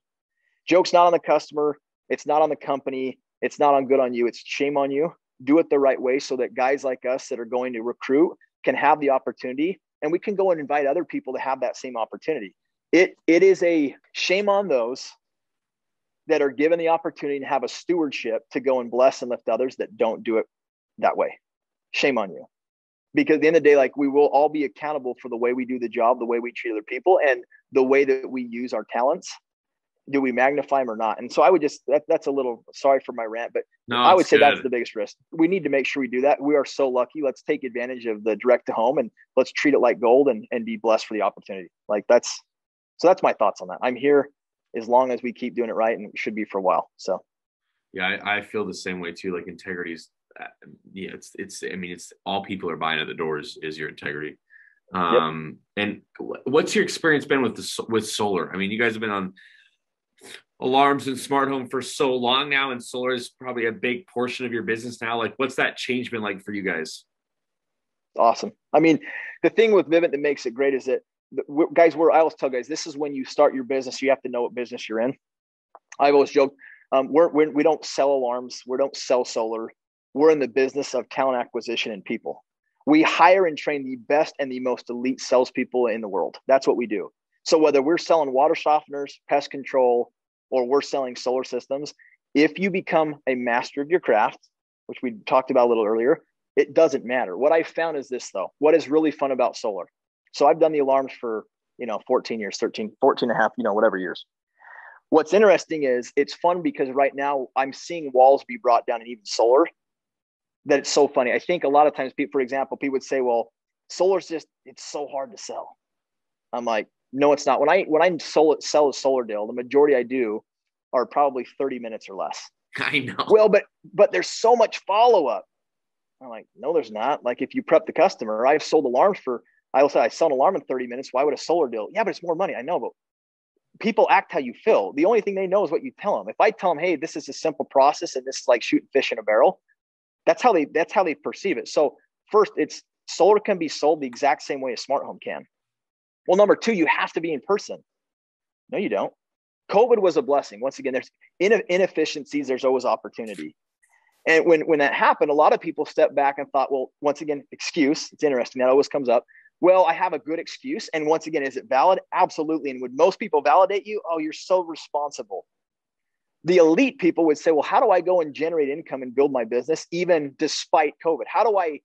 Joke's not on the customer. It's not on the company. It's not on good on you. It's shame on you. Do it the right way so that guys like us that are going to recruit can have the opportunity, and we can go and invite other people to have that same opportunity. It is a shame on those that are given the opportunity to have a stewardship to go and bless and lift others that don't do it that way. Shame on you. Because at the end of the day, like, we will all be accountable for the way we do the job, the way we treat other people, and the way that we use our talents. Do we magnify them or not? And so I would just, that's a little, sorry for my rant, but no, I would say that's the biggest risk. We need to make sure we do that. We are so lucky. Let's take advantage of the direct to home, and let's treat it like gold and be blessed for the opportunity. Like that's my thoughts on that. I'm here as long as we keep doing it right, and it should be for a while. So. Yeah, I feel the same way too. Like integrity is, it's all people are buying at the doors is your integrity. Yep. And what's your experience been with solar? I mean, you guys have been on alarms and smart home for so long now, and solar is probably a big portion of your business now. Like, what's that change been like for you guys? Awesome. I mean, the thing with Vivint that makes it great is that I always tell guys, this is when you start your business, you have to know what business you're in. I've always joked, we don't sell alarms. We don't sell solar. We're in the business of talent acquisition and people. We hire and train the best and the most elite salespeople in the world. That's what we do. So whether we're selling water softeners, pest control, or we're selling solar systems, if you become a master of your craft, which we talked about a little earlier, it doesn't matter. What I found is this, though. What is really fun about solar? So I've done the alarms for, 14 years, 13, 14 and a half, whatever years. What's interesting is it's fun because right now I'm seeing walls be brought down in even solar. That it's so funny. I think a lot of times, for example, people would say, well, solar's it's so hard to sell. I'm like, no, it's not. When I sell a solar deal, the majority I do are probably 30 minutes or less. I know. Well, but there's so much follow-up. I'm like, no, there's not. Like, if you prep the customer, I've sold alarms I sell an alarm in 30 minutes. Why would a solar deal? Yeah, but it's more money. I know, but people act how you feel. The only thing they know is what you tell them. If I tell them, hey, this is a simple process and this is like shooting fish in a barrel, that's how they perceive it. So first, it's solar can be sold the exact same way a smart home can. Well, number two, you have to be in person. No, you don't. COVID was a blessing. Once again, there's inefficiencies. There's always opportunity. And when that happened, a lot of people stepped back and thought, well, once again, excuse. It's interesting. That always comes up. Well, I have a good excuse. And once again, is it valid? Absolutely. And would most people validate you? Oh, you're so responsible. The elite people would say, well, how do I go and generate income and build my business even despite COVID? How do I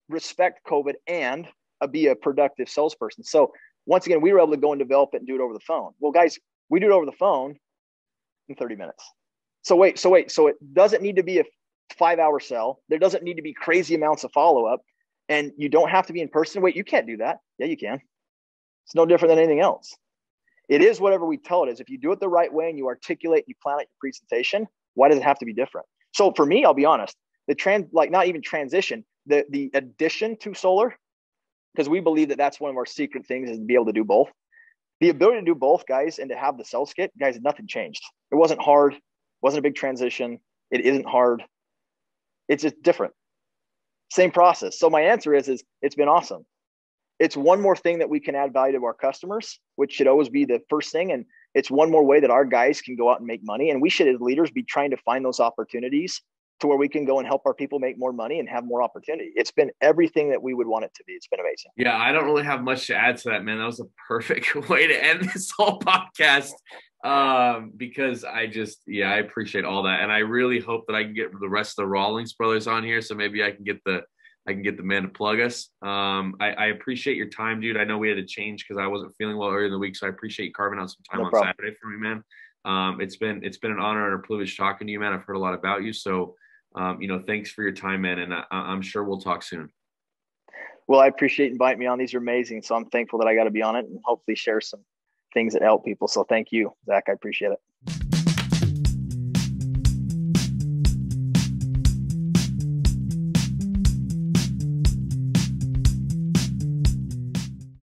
respect COVID and be a productive salesperson? So once again, we were able to go and develop it and do it over the phone. Well, guys, we do it over the phone in 30 minutes. So wait. So it doesn't need to be a 5-hour sell. There doesn't need to be crazy amounts of follow-up, and you don't have to be in person. Wait, you can't do that. Yeah, you can. It's no different than anything else. It is whatever we tell it is. If you do it the right way and you articulate, you plan out your presentation, why does it have to be different? So for me, I'll be honest, not even transition, the addition to solar, because we believe that that's one of our secret things, is to be able to do both. The ability to do both, guys, and to have the sales kit, guys, nothing changed. It wasn't hard. It wasn't a big transition. It isn't hard. It's just different. Same process. So my answer is it's been awesome. It's one more thing that we can add value to our customers, which should always be the first thing. And it's one more way that our guys can go out and make money. And we should, as leaders, be trying to find those opportunities to where we can go and help our people make more money and have more opportunity. It's been everything that we would want it to be. It's been amazing. Yeah, I don't really have much to add to that, man. That was a perfect way to end this whole podcast, because I appreciate all that. And I really hope that I can get the rest of the Rawlings brothers on here. So maybe I can get the man to plug us. I appreciate your time, dude. I know we had to change because I wasn't feeling well earlier in the week. So I appreciate you carving out some time on Saturday for me, man. It's been an honor and a privilege talking to you, man. I've heard a lot about you. So, thanks for your time, man. And I'm sure we'll talk soon. Well, I appreciate inviting me on. These are amazing. So I'm thankful that I got to be on it and hopefully share some things that help people. So thank you, Zach. I appreciate it.